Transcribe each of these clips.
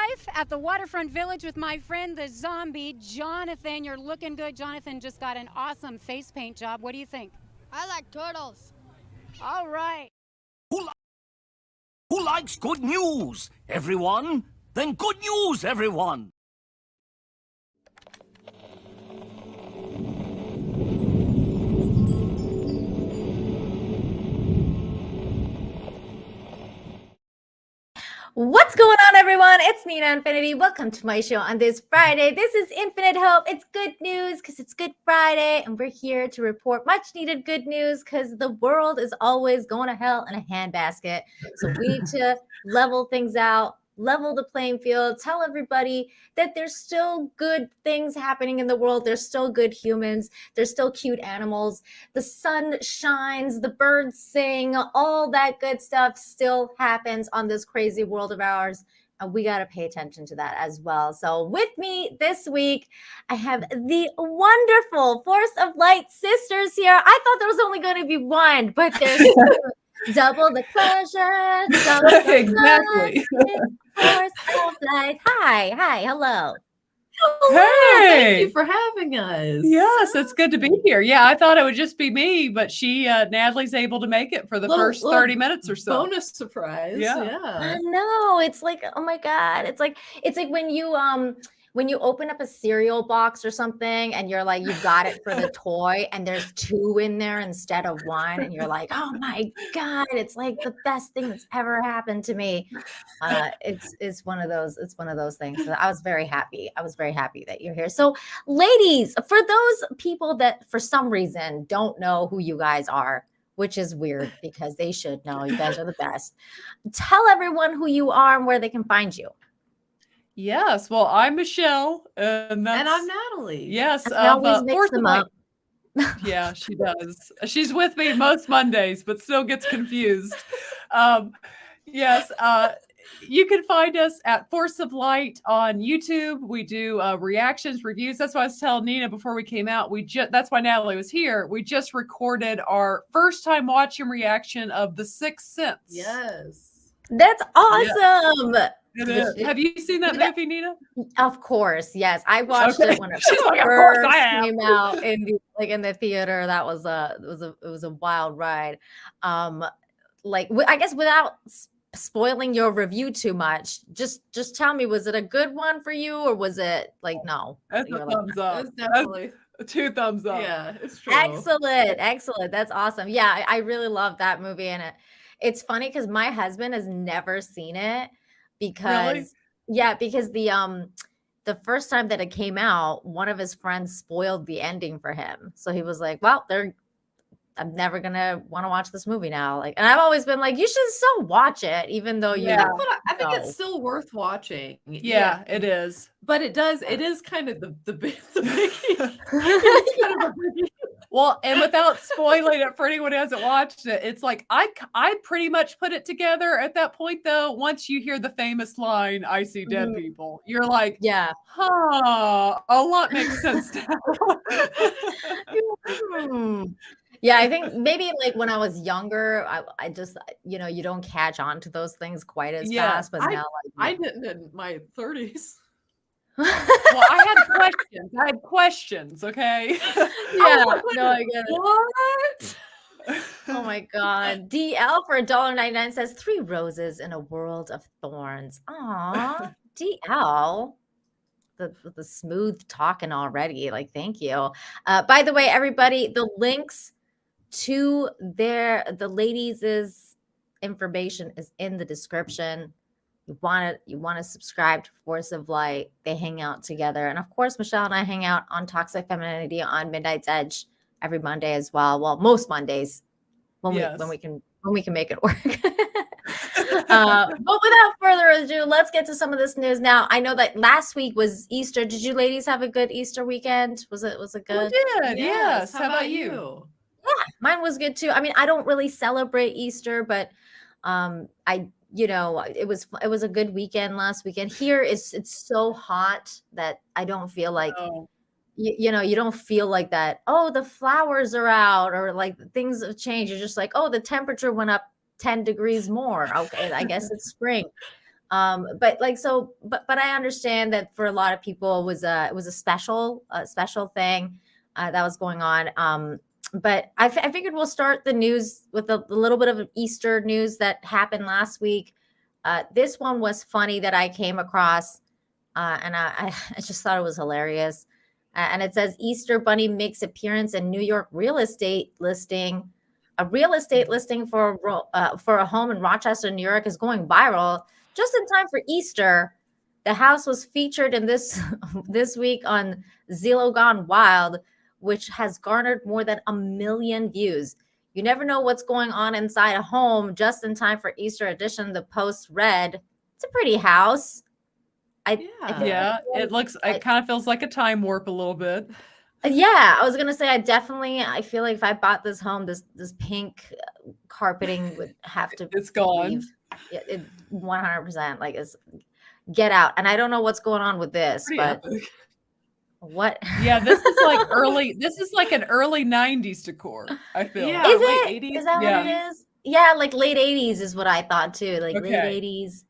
live at the Waterfront Village with my friend, the zombie, Jonathan. You're looking good. Jonathan just got an awesome face paint job. What do you think? I like turtles. All right. Who likes good news? Everyone? Then good news, everyone! What's going on, everyone? It's Nina Infinity. Welcome to my show on this Friday. This is Infinite Hope. It's good news because it's Good Friday, and we're here to report much needed good news because the world is always going to hell in a handbasket. So we need to level things out, level the playing field, tell everybody that there's still good things happening in the world. There's still good humans. There's still cute animals. The sun shines, the birds sing, all that good stuff still happens on this crazy world of ours. And we got to pay attention to that as well. So with me this week, I have the wonderful Force of Light sisters here. I thought there was only going to be one, but there's double the pleasure. Double the Exactly. Force of Light. Hi, hello. Hey, Thank you for having us. Yes, it's good to be here. Yeah, I thought it would just be me, but Natalie's able to make it for the first 30 minutes or so. Bonus surprise. Yeah. I know. It's like, oh my God. It's like when you open up a cereal box or something and you're like, you got it for the toy and there's two in there instead of one. And you're like, oh my God, it's like the best thing that's ever happened to me. It's one of those things. So I was very happy. That you're here. So ladies, for those people that for some reason don't know who you guys are, which is weird because they should know, you guys are the best. Tell everyone who you are and where they can find you. Yes. Well, I'm Michelle. And I'm Natalie. Yes. I always mix them up. Yeah, she does. She's with me most Mondays, but still gets confused. Yes. You can find us at Force of Light on YouTube. We do reactions, reviews. That's why I was telling Nina before we came out. That's why Natalie was here. We just recorded our first time watching reaction of The Sixth Sense. Yes. That's awesome. Yeah. Have you seen that movie, Nina? Of course, yes. I watched it when it like, first came out in the theater. That was it was a wild ride. I guess without spoiling your review too much, just tell me, was it a good one for you or was it like no? That's a thumbs up. It's definitely 2 thumbs up. Yeah, it's true. Excellent. That's awesome. Yeah, I really love that movie, and it's funny because my husband has never seen it because the first time that it came out, one of his friends spoiled the ending for him. So he was like, well, I'm never gonna want to watch this movie now. And I've always been like, you should still watch it, even though you But I think it's still worth watching. Yeah, it is. But it is kind of the biggie. It's kind of a biggie. Well, and without spoiling it for anyone who hasn't watched it, it's like I pretty much put it together at that point, though. Once you hear the famous line, "I see dead people," you're like, yeah, a lot makes sense now. Yeah, I think maybe like when I was younger, I just, you don't catch on to those things quite as fast. But now, I didn't in my 30s. Well, I had questions, okay? Yeah, no, I get it. What? Oh my God. DL for $1.99 says 3 roses in a world of thorns. Aw, DL. The smooth talking already. Thank you. By the way, everybody, the links to the ladies' information is in the description. You want to subscribe to Force of Light. They hang out together. And of course, Michelle and I hang out on Toxic Femininity on Midnight's Edge every Monday as well. Well, most Mondays when we can make it work. But without further ado, let's get to some of this news now. I know that last week was Easter. Did you ladies have a good Easter weekend? Was it good? We did. Yes. How about you? Yeah, mine was good too. I mean, I don't really celebrate Easter, but it was a good weekend last weekend. Here it's so hot that I don't feel like you don't feel like that. Oh, the flowers are out or like things have changed. You're just like, oh, the temperature went up 10 degrees more. Okay, I guess it's spring. But like so, but I understand that for a lot of people it was a special thing that was going on. But I figured we'll start the news with a little bit of Easter news that happened last week. This one was funny that I came across, and I just thought it was hilarious. And it says Easter Bunny makes appearance in New York real estate listing. A real estate listing for a home in Rochester, New York, is going viral just in time for Easter. The house was featured in this this week on Zillow Gone Wild, which has garnered more than 1 million views. You never know what's going on inside a home just in time for Easter edition. The post read, "It's a pretty house." Yeah, it kind of feels like a time warp a little bit. Yeah, I was gonna say I feel like if I bought this home, this pink carpeting would have to It's gone. leave. It 100%. Like, it's get out. And I don't know what's going on with this, Pretty but epic. what? Yeah, this is like an early 90s decor, I feel. Yeah. Is late it? 80s? Is that what Yeah. it is? Yeah, like late 80s is what I thought too. Like Okay. late 80s,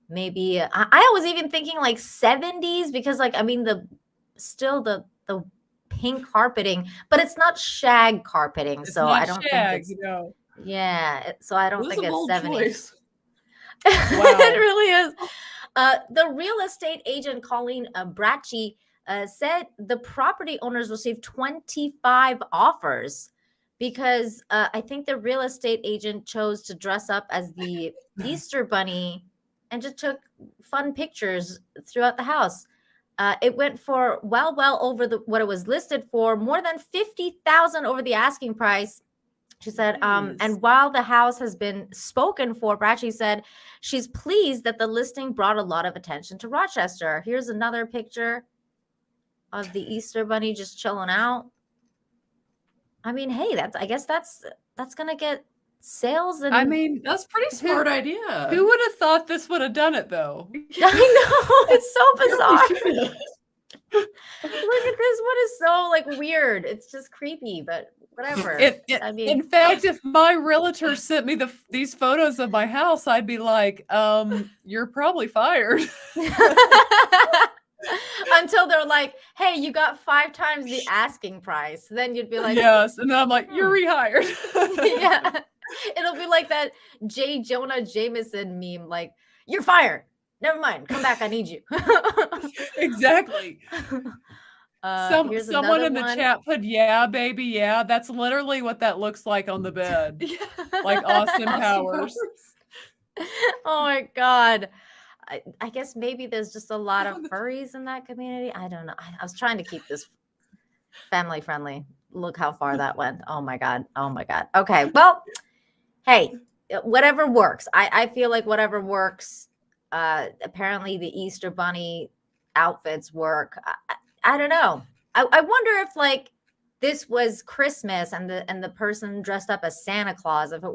maybe. I was even thinking like 70s because, like, I mean, the pink carpeting, but it's not shag carpeting, It's so not I don't shag, think it's no. so I don't This is think a it's bold 70s. choice. Wow. It really is. The real estate agent Colleen Bracci said the property owners received 25 offers because I think the real estate agent chose to dress up as the Easter bunny and just took fun pictures throughout the house. It went for well over what it was listed for, more than 50,000 over the asking price. She said, Nice. and while the house has been spoken for, Bracci said she's pleased that the listing brought a lot of attention to Rochester. Here's another picture of the Easter bunny just chilling out. I mean, hey, I guess that's gonna get sales. And I mean, That's a pretty smart idea. who would have thought this would have done it though? I know, it's so bizarre. Really should. Look at this one, is so like weird. It's just creepy, but whatever. I mean, In fact, if my realtor sent me these photos of my house, I'd be like, you're probably fired. until they're like, hey, you got 5 times the asking price. Then you'd be like, Yes. And then I'm like, you're rehired. yeah. It'll be like that J. Jonah Jameson meme, like, you're fired. Never mind. Come back. I need you. Exactly. Here's Someone another in the one. chat put, yeah, baby, yeah. That's literally what that looks like on the bed. Like Austin Powers. Oh my God. I guess maybe there's just a lot of furries in that community. I don't know. I was trying to keep this family friendly. Look how far that went. Oh my God. Oh my God. Okay. Well, hey, whatever works. I feel like whatever works. Apparently the Easter bunny outfits work. I don't know. I wonder if like this was Christmas and the person dressed up as Santa Claus, if it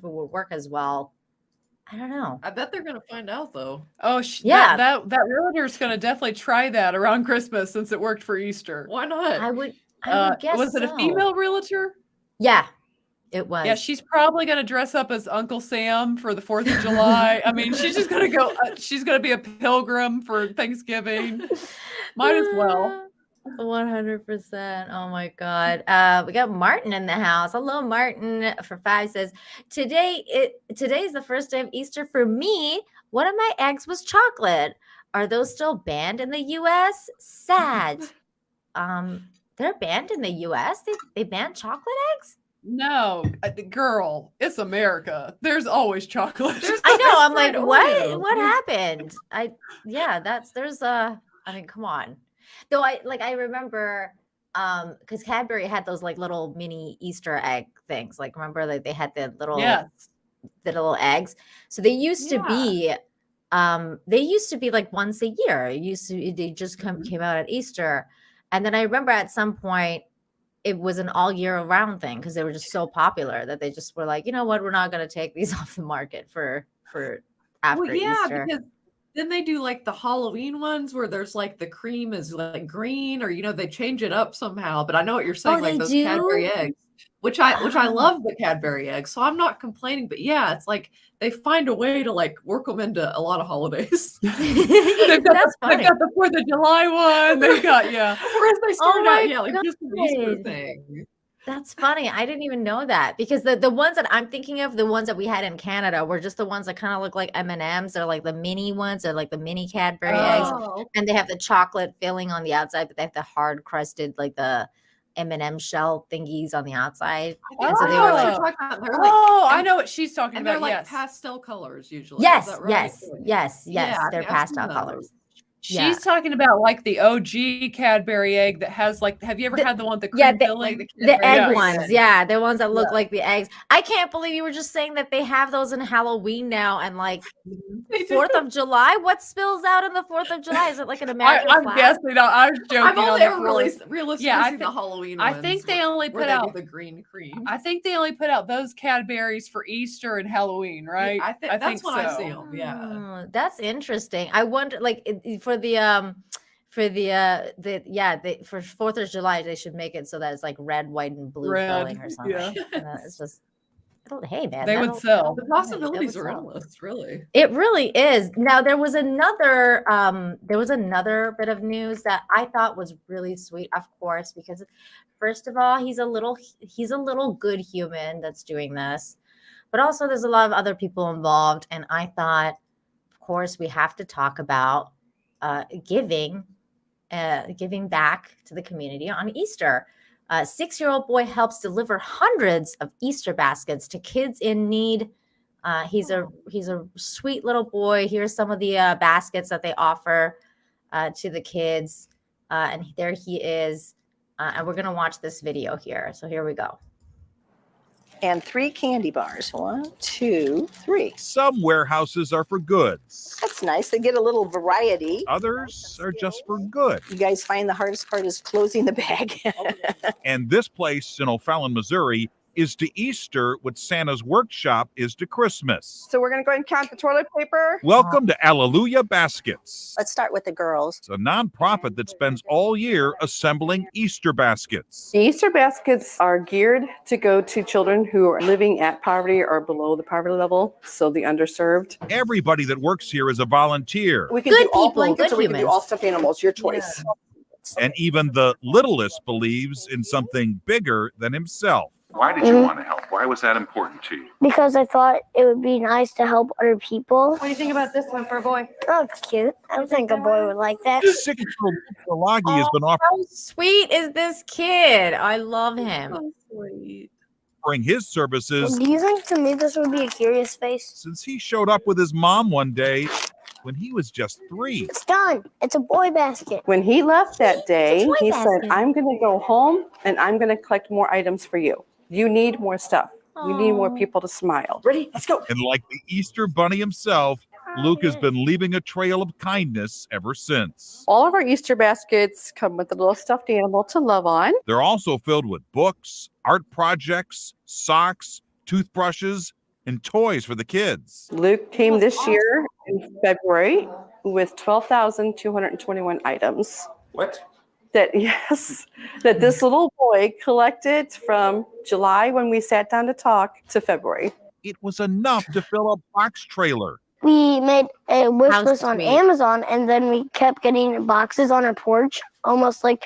would work as well. I don't know. I bet they're gonna find out though. Oh, Yeah. that realtor's going to definitely try that around Christmas since it worked for Easter. Why not? I would guess Was it a so. female realtor? Yeah, it was. Yeah, she's probably going to dress up as Uncle Sam for the 4th of July. I mean, she's just going to go, she's going to be a pilgrim for Thanksgiving. Might as well. 100%. Oh my God. We got Martin in the house. Hello, Martin. For 5 says, today is the first day of Easter for me. One of my eggs was chocolate. Are those still banned in the US? Sad. They're banned in the US. They banned chocolate eggs? No, girl, it's America. There's always chocolate. I know. I'm like, fried what? Oreo. What happened? I mean, come on. Though I remember because Cadbury had those like little mini Easter egg things. Like, remember that they had the little eggs. So they used to be like once a year. They just came out at Easter. And then I remember at some point it was an all year round thing because they were just so popular that they just were like, you know what, we're not going to take these off the market for after Easter. Because then they do like the Halloween ones where there's like the cream is like green, or they change it up somehow. But I know what you're saying, like they those do? Cadbury eggs, which I love the Cadbury eggs, so I'm not complaining. But yeah, it's like they find a way to like work them into a lot of holidays. They've got, That's they've funny. got the 4th of July one. They've got, yeah. Whereas they started my out, yeah, like just an Easter God. thing. That's funny. I didn't even know that because the ones that I'm thinking of, the ones that we had in Canada, were just the ones that kind of look like M&Ms. They're like the mini ones, or like the mini Cadbury eggs, Oh, and they have the chocolate filling on the outside, but they have the hard crusted, like the M&M shell thingies on the outside. And so I they know were what like, you're talking about. They're like, I know what she's talking and about. they're like Yes. pastel colors usually. yes, Is that right? yes, Yeah, I they're think I've seen pastel those. colors. She's talking about like the OG Cadbury egg that has like, have you ever had the one with the cream Yeah, filling? Like the Cadbury egg Yes. ones, yeah, the ones that look like the eggs. I can't believe you were just saying that they have those in Halloween now, and like They do. 4th of July. What spills out on the 4th of July? Is it like an I, American I'm flag? guessing. I was joking. I've on only the ever floor. realistically Yeah, I seen the think- Halloween I ones. think they only where put they do out. the green cream. I think they only put out those Cadburys for Easter and Halloween, right? I think that's think when I see so. them. Yeah. Oh, that's interesting. I wonder, like, for the for 4th of July, they should make it so that it's like red, white, and blue Red, filling or something. yeah. And it's just, hey man, They would that'll- sell. The that'll- right, that possibilities would are sell. endless, really. It really is. Now there was another bit of news that I thought was really sweet, of course, because first of all, he's a little good human that's doing this. But also there's a lot of other people involved, and I thought, of course, we have to talk about giving back to the community on Easter. A 6-year-old boy helps deliver hundreds of Easter baskets to kids in need. He's a sweet little boy. Here's some of the baskets that they offer to the kids, and there he is. And we're gonna watch this video here. So here we go. And 3 candy bars. 1, 2, 3. Some warehouses are for goods. That's nice. They get a little variety. Others are just for good. You guys find the hardest part is closing the bag. And this place in O'Fallon, Missouri is to Easter what Santa's workshop is to Christmas. So we're going to go ahead and count the toilet paper. Welcome to Alleluia Baskets. Let's start with the girls. It's a nonprofit that spends all year assembling Easter baskets. The Easter baskets are geared to go to children who are living at poverty or below the poverty level, so the underserved. Everybody that works here is a volunteer, We can Good do all people and blankets good or we can do humans. all stuffed animals, your choice. and even the littlest believes in something bigger than himself. Why did you want to help? Why was that important to you? Because I thought it would be nice to help other people. What do you think about this one for a boy? Oh, it's cute. I don't think a boy would like that. 6-year-old Lagi has been How sweet is this kid? I love him. So sweet. offering his services Do you think to me this would be a curious face? since he showed up with his mom one day when he was just 3. It's done. It's a boy basket. When he left that day, toy he said, basket. I'm going to go home and I'm going to collect more items for you. You need more stuff. You need more Aw. people to smile. Ready? Let's go. And like the Easter Bunny himself, Luke has been leaving a trail of kindness ever since. All of our Easter baskets come with a little stuffed animal to love on. They're also filled with books, art projects, socks, toothbrushes, and toys for the kids. Luke came this year in February with 12,221 items. What? That this little boy collected from July when we sat down to talk to February. It was enough to fill a box trailer. We made a wish How list on sweet. Amazon, and then we kept getting boxes on our porch almost like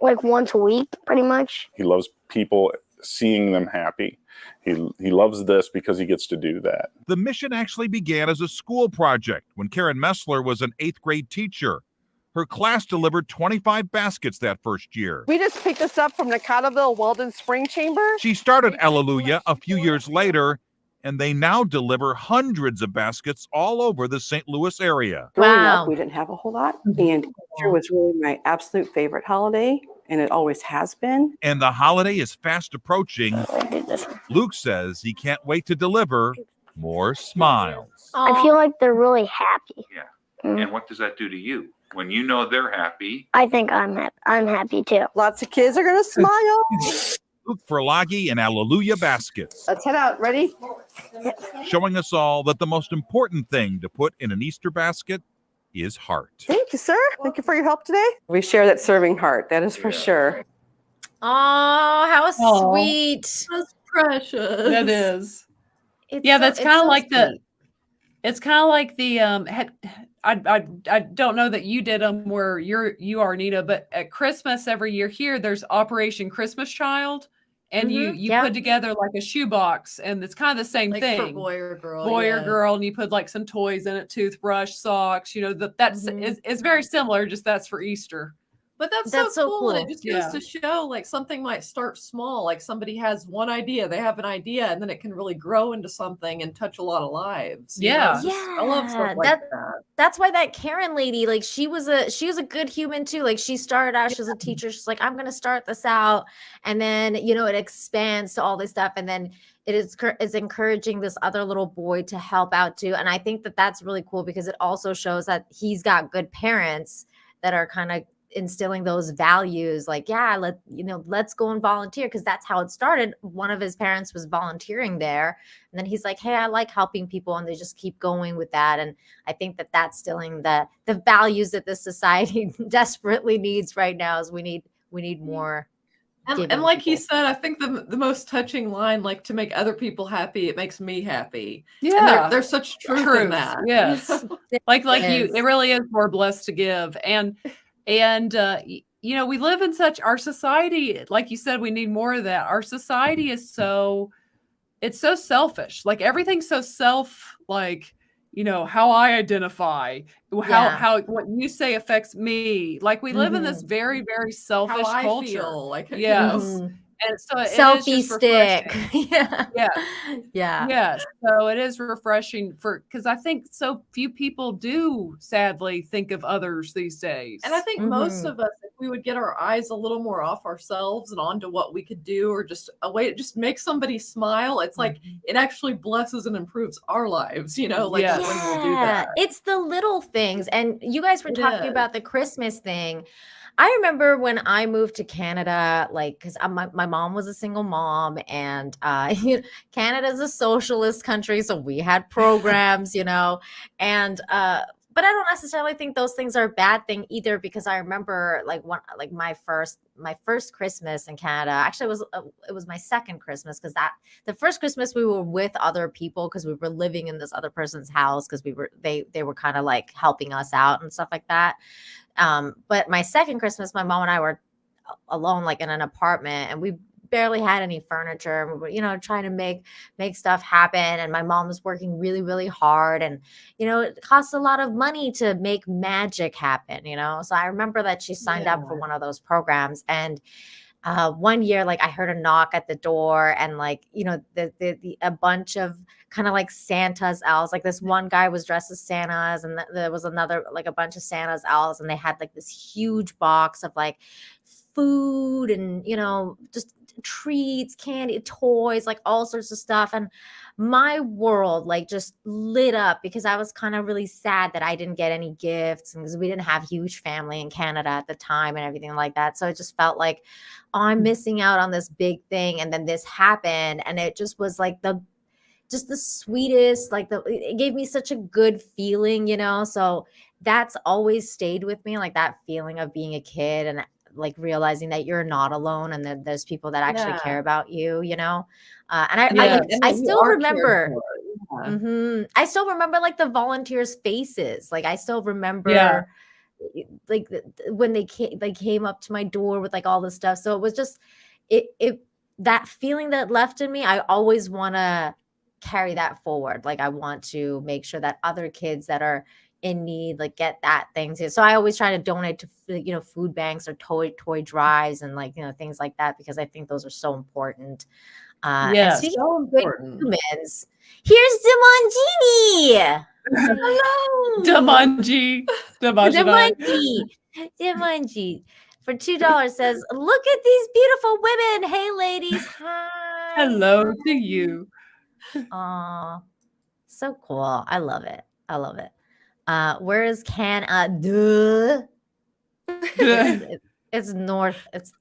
once a week, pretty much. He loves people, seeing them happy. He loves this because he gets to do that. The mission actually began as a school project when Karen Messler was an 8th grade teacher. Her class delivered 25 baskets that first year. We just picked this up from the Cottleville Weldon Spring Chamber. She started Alleluia a few years later, and they now deliver hundreds of baskets all over the St. Louis area. Growing Wow. up, we didn't have a whole lot, and Easter was really my absolute favorite holiday, and it always has been. And the holiday is fast approaching. I did this one. Luke says he can't wait to deliver more smiles. I feel like they're really happy. Yeah. Mm. And what does that do to you? When you know they're happy, I think I'm happy too. Lots of kids are going to smile. Luke Ferlagi and Alleluia Baskets, Let's head out. Ready? showing us all that the most important thing to put in an Easter basket is heart. Thank you, sir. Thank you for your help today. We share that serving heart. That is for sure. Oh, how Aw. sweet. That's precious. That is. Yeah, that's it's kind of so like the sweet. it's kind of like the I don't know that you did them where you are, Nina, but at Christmas every year here there's Operation Christmas Child, and you Yeah. put together like a shoebox, and it's kind of the same Like for thing, boy or girl, boy or yeah. girl, and you put like some toys in it, toothbrush, socks, that's Mhm. is very similar, just that's for Easter. But that's so That's so cool, and it cool. just goes to show, like, something might start small, like, somebody has one idea, they have an idea, and then it can really grow into something and touch a lot of lives, Yeah. It's just I love stuff Yeah, like that. that's why that Karen lady, like she was a good human too. Like she started out, she was a teacher. She's like, I'm gonna start this out, and then it expands to all this stuff, and then it's encouraging this other little boy to help out too. And I think that that's really cool because it also shows that he's got good parents that are kind of instilling those values like let's go and volunteer because that's how it started. One of his parents was volunteering there, and then he's like, hey, I like helping people, and they just keep going with that. And I think that that's instilling the values that this society desperately needs right now. Is we need more And giving like he people. said, I think the most touching line, like, "To make other people happy, it makes me happy." And Yeah. there's such truth in Truth, that, yes. Like you, it Is. really is more blessed to give. We live in such our society, like you said, we need more of that. Our society is it's so selfish. Like everything's so how I identify, Yeah. how what you say affects me. Like we live in this Mhm. very, very how selfish I culture. feel, like, Yes. Mhm. And so it is Selfie just stick. refreshing. Yeah. Yeah. Yeah. Yes, so it is refreshing because I think so few people do sadly think of others these days. And I think most Mhm. of us, if we would get our eyes a little more off ourselves and onto what we could do, or just a way to just make somebody smile, it's like it actually blesses and improves our lives, like Yes. when we'll do Yeah, that. it's the little things. And you guys were It talking is. about the Christmas thing. I remember when I moved to Canada, like, because my mom was a single mom, and Canada's a socialist country, so we had programs, and but I don't necessarily think those things are a bad thing either, because I remember like my first Christmas in Canada. Actually, it was my second Christmas, because the first Christmas we were with other people because we were living in this other person's house, because they were kind of like helping us out and stuff like that. But my second Christmas, my mom and I were alone, like in an apartment, and we barely had any furniture. And we were, trying to make stuff happen. And my mom was working really, really hard. And, it costs a lot of money to make magic happen. So I remember that she signed up for one of those programs. And one year, like I heard a knock at the door, and a bunch of kind of like Santa's elves. Like this one guy was dressed as Santa's, and there was another, like a bunch of Santa's elves, and they had like this huge box of like food and just treats, candy, toys, like all sorts of stuff. And my world like just lit up, because I was kind of really sad that I didn't get any gifts, and because we didn't have huge family in Canada at the time and everything like that. So it just felt like, oh, I'm missing out on this big thing. And then this happened, and it just was like the sweetest, like it gave me such a good feeling. So that's always stayed with me, like that feeling of being a kid, and like realizing that you're not alone, and that there's people that actually care about you. And Yes. And I that you still are cared remember. for. Yeah. I still remember like the volunteers' faces. Like I still Yeah. remember like when they came up to my door with like all this stuff. So it was just it that feeling that it left in me. I always want to carry that forward. Like I want to make sure that other kids that are in need like get that thing too. So I always try to donate to food banks or toy drives, and like things like that, because I think those are so important. And Yes. speaking So of great important. humans, here's Dimongini. Hello, Damanji. Dimanji. Dimanji for $2 says, "Look at these beautiful women. Hey, ladies. Hi. Hello to you. Aw, so cool. I love it. I love it. Where is Canada? It's north. It's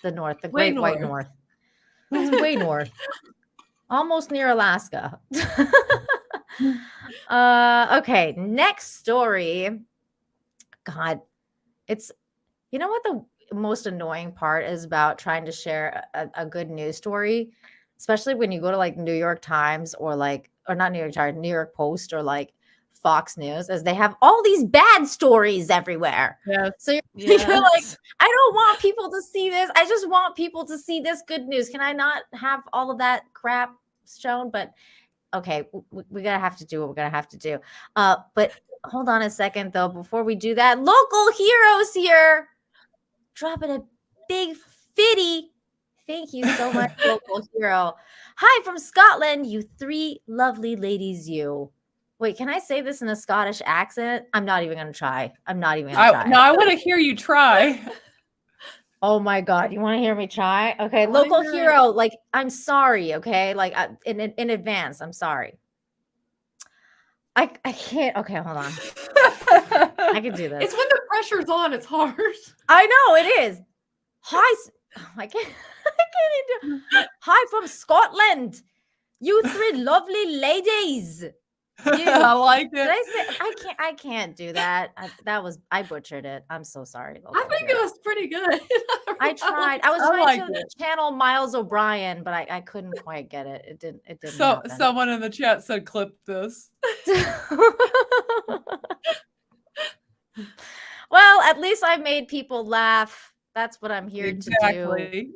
the north, the Way Great White north. North. It's way north, almost near Alaska. Okay, next story. God, it's what the most annoying part is about trying to share a good news story. especially when you go to like New York Times or not New York Times, New York Post or like Fox News, as they have all these bad stories everywhere. Yes. So you're like, I don't want people to see this. I just want people to see this good news. Can I not have all of that crap shown? But okay, we're gonna have to do what we're gonna have to do. But hold on a second though, before we do that, local heroes here dropping a big fitty. Thank you so much, local hero. Hi from Scotland, you three lovely ladies. You. Wait, can I say this in a Scottish accent? I'm not even gonna try. I'm not even gonna try. No, I want to hear you try. Oh my God, you want to hear me try? Okay, local hero, like I'm sorry, okay? Like in advance, I'm sorry. I can't. Okay, hold on. I can do this. It's when the pressure's on, it's hard. I know it is. Hi, I can't even do. Hi from Scotland, you three lovely ladies. I like it. I can't do that. I butchered it. I'm so sorry. I think it was pretty good. I tried. I was trying to channel Miles O'Brien, but I couldn't quite get it. It didn't. So happen. someone in the chat said, "Clip this." Well, at least I made people laugh. That's what I'm here to do. Exactly.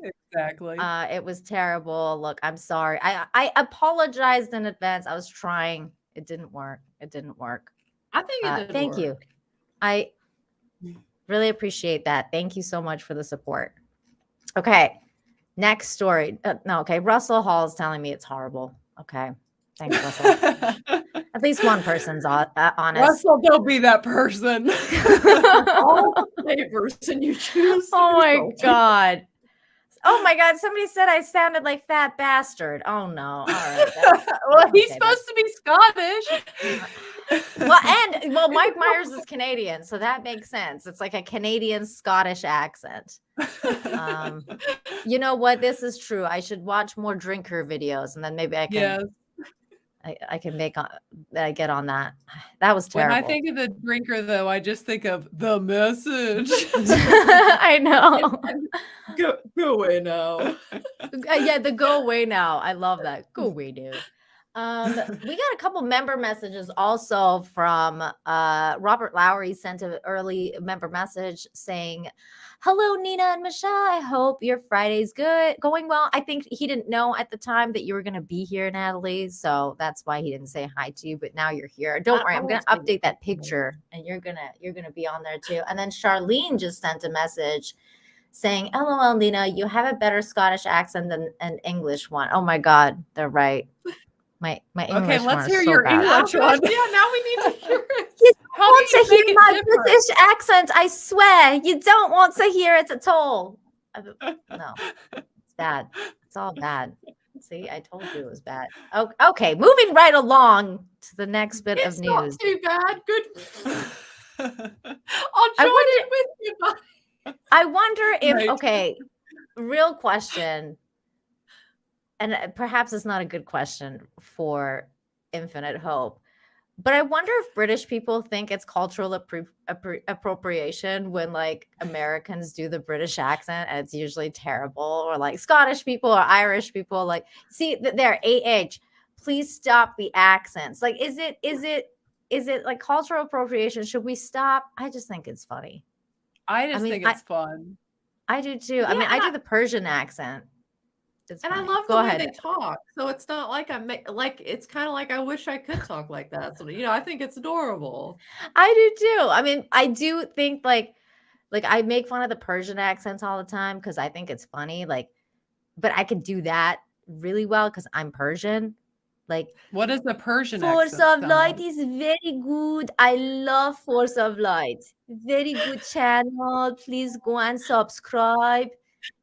It was terrible. Look, I'm sorry. I apologized in advance. I was trying. It didn't work. I think it did. Thank you. I really appreciate that. Thank you so much for the support. Okay. Next story. Okay. Russell Hall is telling me it's horrible. Okay. Thanks, Russell. At least one person's honest. Russell, don't be that person. All the person you choose. Oh my God. Oh my God. Somebody said I sounded like fat bastard. Oh no. All right. Well, he's supposed to be Scottish. Well, Mike Myers is Canadian, so that makes sense. It's like a Canadian Scottish accent. You know what? This is true. I should watch more drinker videos, and then maybe I can. Yes. I can get on that. That was terrible. When I think of the drinker, though, I just think of the message. I know. Go away now. Yeah, the go away now. I love that. Go away, dude. We got a couple member messages also from Robert Lowry sent an early member message saying, "Hello, Nina and Michelle. I hope your Friday's going well." I think he didn't know at the time that you were going to be here, Natalie. So that's why he didn't say hi to you. But now you're here. Don't worry. I'm going to update that picture, and you're gonna be on there too. And then Charlene just sent a message saying, "LOL, Nina, you have a better Scottish accent than an English one." Oh my God, they're right. My English. Okay, let's hear so your bad. English one. Yeah, now we need to hear it. You don't want to hear my British accent, I swear. You don't want to hear it at all. No, it's bad. It's all bad. See, I told you it was bad. Oh, okay, moving right along to the next bit of news. Not too bad. Good. I'll join it with you. I wonder if, okay, real question, and perhaps it's not a good question for Infinite Hope, but I wonder if British people think it's cultural appropriation when like Americans do the British accent and it's usually terrible, or like Scottish people or Irish people like, see there, please stop the accents. Like, is it like cultural appropriation? Should we stop? I just think it's funny. I think it's fun. I do too. Yeah, I do the Persian accent. It's and funny. I love Go the ahead. way they talk. So it's not like it's kind of like I wish I could talk like that. So I think it's adorable. I do too. I mean, I do think like I make fun of the Persian accents all the time because I think it's funny. Like, but I could do that really well because I'm Persian. Like, what is the Persian Force accent? of Light is very good. I love Force of Light. Very good channel. Please go and subscribe.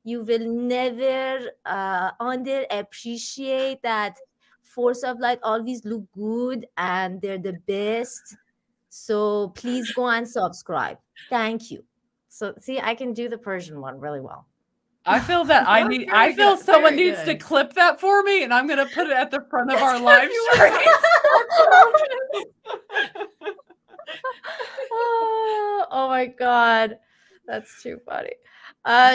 You will never underappreciate that Force of Light always look good and they're the best. So please go and subscribe. Thank you. So see, I can do the Persian one really well. I feel that I feel someone needs to clip that for me, and I'm gonna put it at the front of our live stream. Oh my God. That's too funny.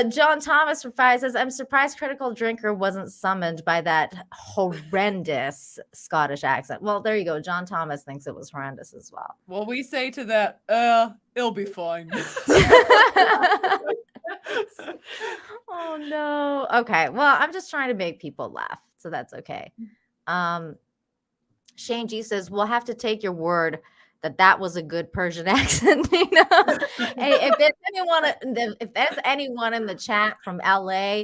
John Thomas from Five says, I'm surprised Critical Drinker wasn't summoned by that horrendous Scottish accent. Well, there you go. John Thomas thinks it was horrendous as well. Well, we say to that, it'll be fine. Oh no. Okay. Well, I'm just trying to make people laugh, so that's okay. Shane G says, we'll have to take your word that was a good Persian accent. Hey, if there's anyone in the chat from LA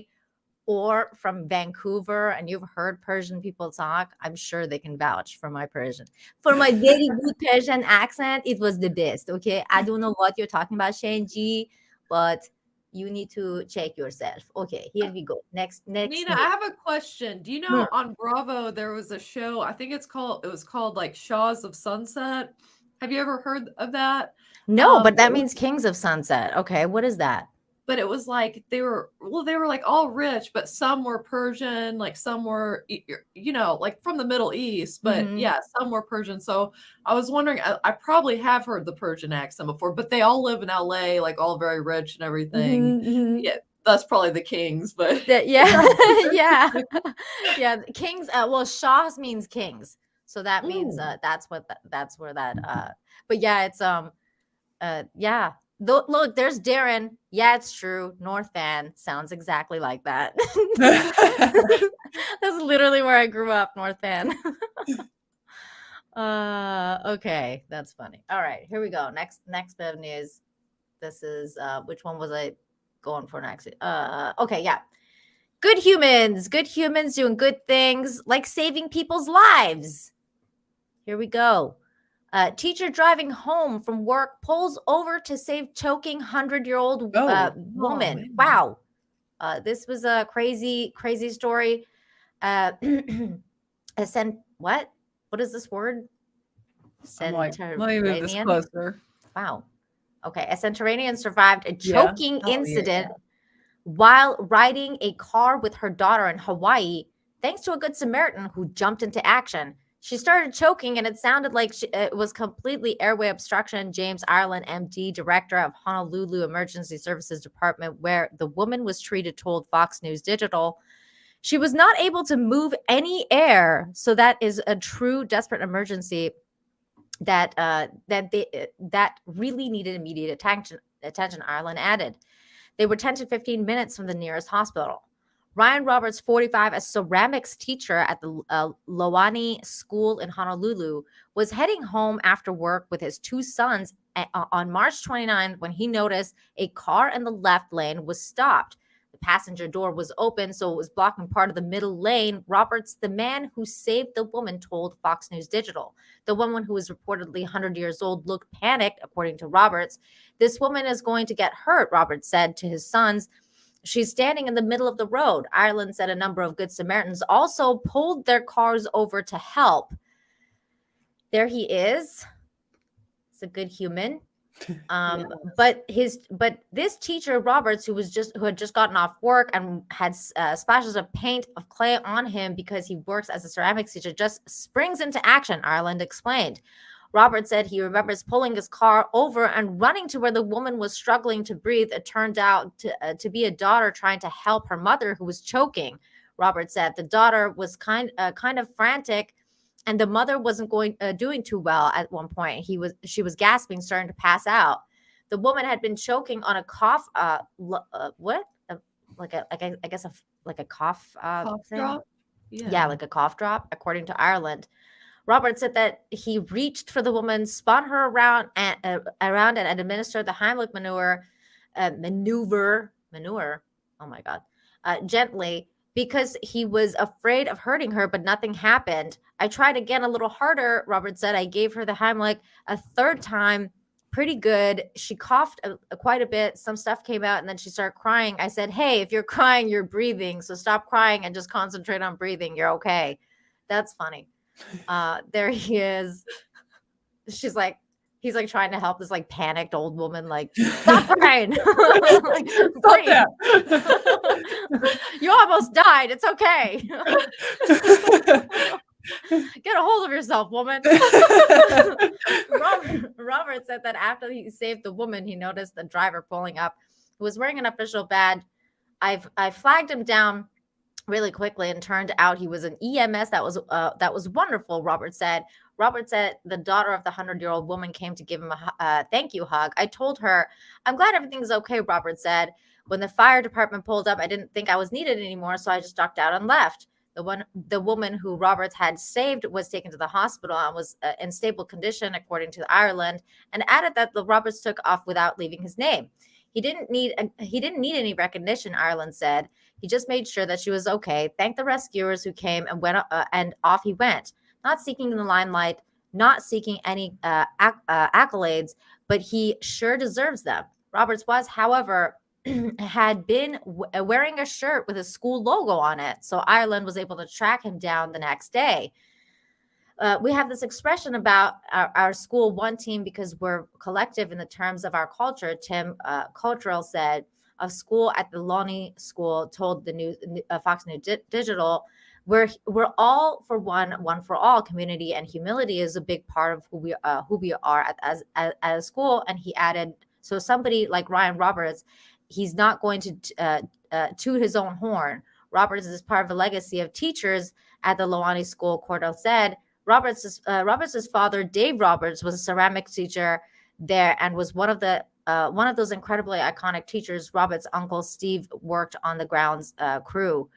or from Vancouver and you've heard Persian people talk, I'm sure they can vouch for my Persian. For my very good Persian accent, it was the best. Okay. I don't know what you're talking about, Shane G, but you need to check yourself. Okay, here we go. Next. Nina, I have a question. Do you know on Bravo there was a show? I think it was called like Shaws of Sunset. Have you ever heard of that? No, but that means Kings of Sunset. Okay, what is that? But it was like they were like all rich, but some were Persian, like some were, like from the Middle East, but yeah, some were Persian. So I was wondering, I probably have heard the Persian accent before, but they all live in LA, like all very rich and everything. Yeah, that's probably the kings, but yeah. Kings. Well, Shahs means kings, so that means that's where that. But yeah, it's yeah. Look, there's Darren. Yeah, it's true. North Van sounds exactly like that. That's literally where I grew up, North Van. Okay, that's funny. All right, here we go. Next bit of news. This is which one was I going for next? Okay, yeah. Good humans doing good things like saving people's lives. Here we go. Teacher driving home from work pulls over to save choking 100-year-old woman. Wow. This was a crazy story. What is this word? Let me move this closer. Wow. Okay. A Centurionian survived a choking incident while riding a car with her daughter in Hawaii, thanks to a good Samaritan who jumped into action. She started choking, and it sounded like it was completely airway obstruction. James Ireland, MD, director of Honolulu Emergency Services Department, where the woman was treated, told Fox News Digital. She was not able to move any air, so that is a true desperate emergency that really needed immediate attention, Ireland added. They were 10 to 15 minutes from the nearest hospital. Ryan Roberts, 45, a ceramics teacher at the Loani School in Honolulu, was heading home after work with his two sons on March 29 when he noticed a car in the left lane was stopped. The passenger door was open, so it was blocking part of the middle lane. Roberts, the man who saved the woman, told Fox News Digital. The woman, who was reportedly 100 years old, looked panicked, according to Roberts. This woman is going to get hurt, Roberts said to his sons. She's standing in the middle of the road. Ireland said a number of Good Samaritans also pulled their cars over to help. There he is. It's a good human. But this teacher, Roberts, who had just gotten off work and had splashes of paint of clay on him because he works as a ceramics teacher, just springs into action, Ireland explained. Robert said he remembers pulling his car over and running to where the woman was struggling to breathe. It turned out to be a daughter trying to help her mother, who was choking. Robert said the daughter was kind of frantic, and the mother wasn't doing too well at one point. She was gasping, starting to pass out. The woman had been choking on a cough. What? Like a cough thing? Drop? Yeah, like a cough drop, according to Ireland. Robert said that he reached for the woman, spun her around and administered the Heimlich maneuver. Oh my God, gently, because he was afraid of hurting her, but nothing happened. I tried again a little harder, Robert said. I gave her the Heimlich a third time. Pretty good. She coughed quite a bit. Some stuff came out, and then she started crying. I said, hey, if you're crying, you're breathing. So stop crying and just concentrate on breathing. You're okay. That's funny. There he is. He's like trying to help this like panicked old woman, like, stop crying. Like, you almost died. It's okay. Get a hold of yourself, woman. Robert said that after he saved the woman, he noticed the driver pulling up who was wearing an official badge. I flagged him down really quickly, and turned out he was an EMS. That was wonderful. Robert said the daughter of the 100-year-old woman came to give him a thank you hug. I told her, I'm glad everything's okay, Robert said. When the fire department pulled up, I didn't think I was needed anymore, so I just ducked out and left. The woman who Roberts had saved was taken to the hospital and was in stable condition, according to Ireland, and added that the Roberts took off without leaving his name. He didn't need any recognition, Ireland said. He just made sure that she was okay, thanked the rescuers who came, and went and off he went, not seeking the limelight, not seeking any accolades, but he sure deserves them. Roberts was, however, had been wearing a shirt with a school logo on it, so Ireland was able to track him down the next day. We have this expression about our school one team because we're collective in the terms of our culture. Tim Cottrell said of school at the Lonnie School told the Fox News Digital, we're all for one for all community, and humility is a big part of who we are as a school. And he added, so somebody like Ryan Roberts, he's not going to toot his own horn. Roberts is part of a legacy of teachers at the Lonnie School, Cordell said. Roberts's father, Dave Roberts, was a ceramics teacher there and was one of those incredibly iconic teachers. Roberts' uncle Steve worked on the grounds crew.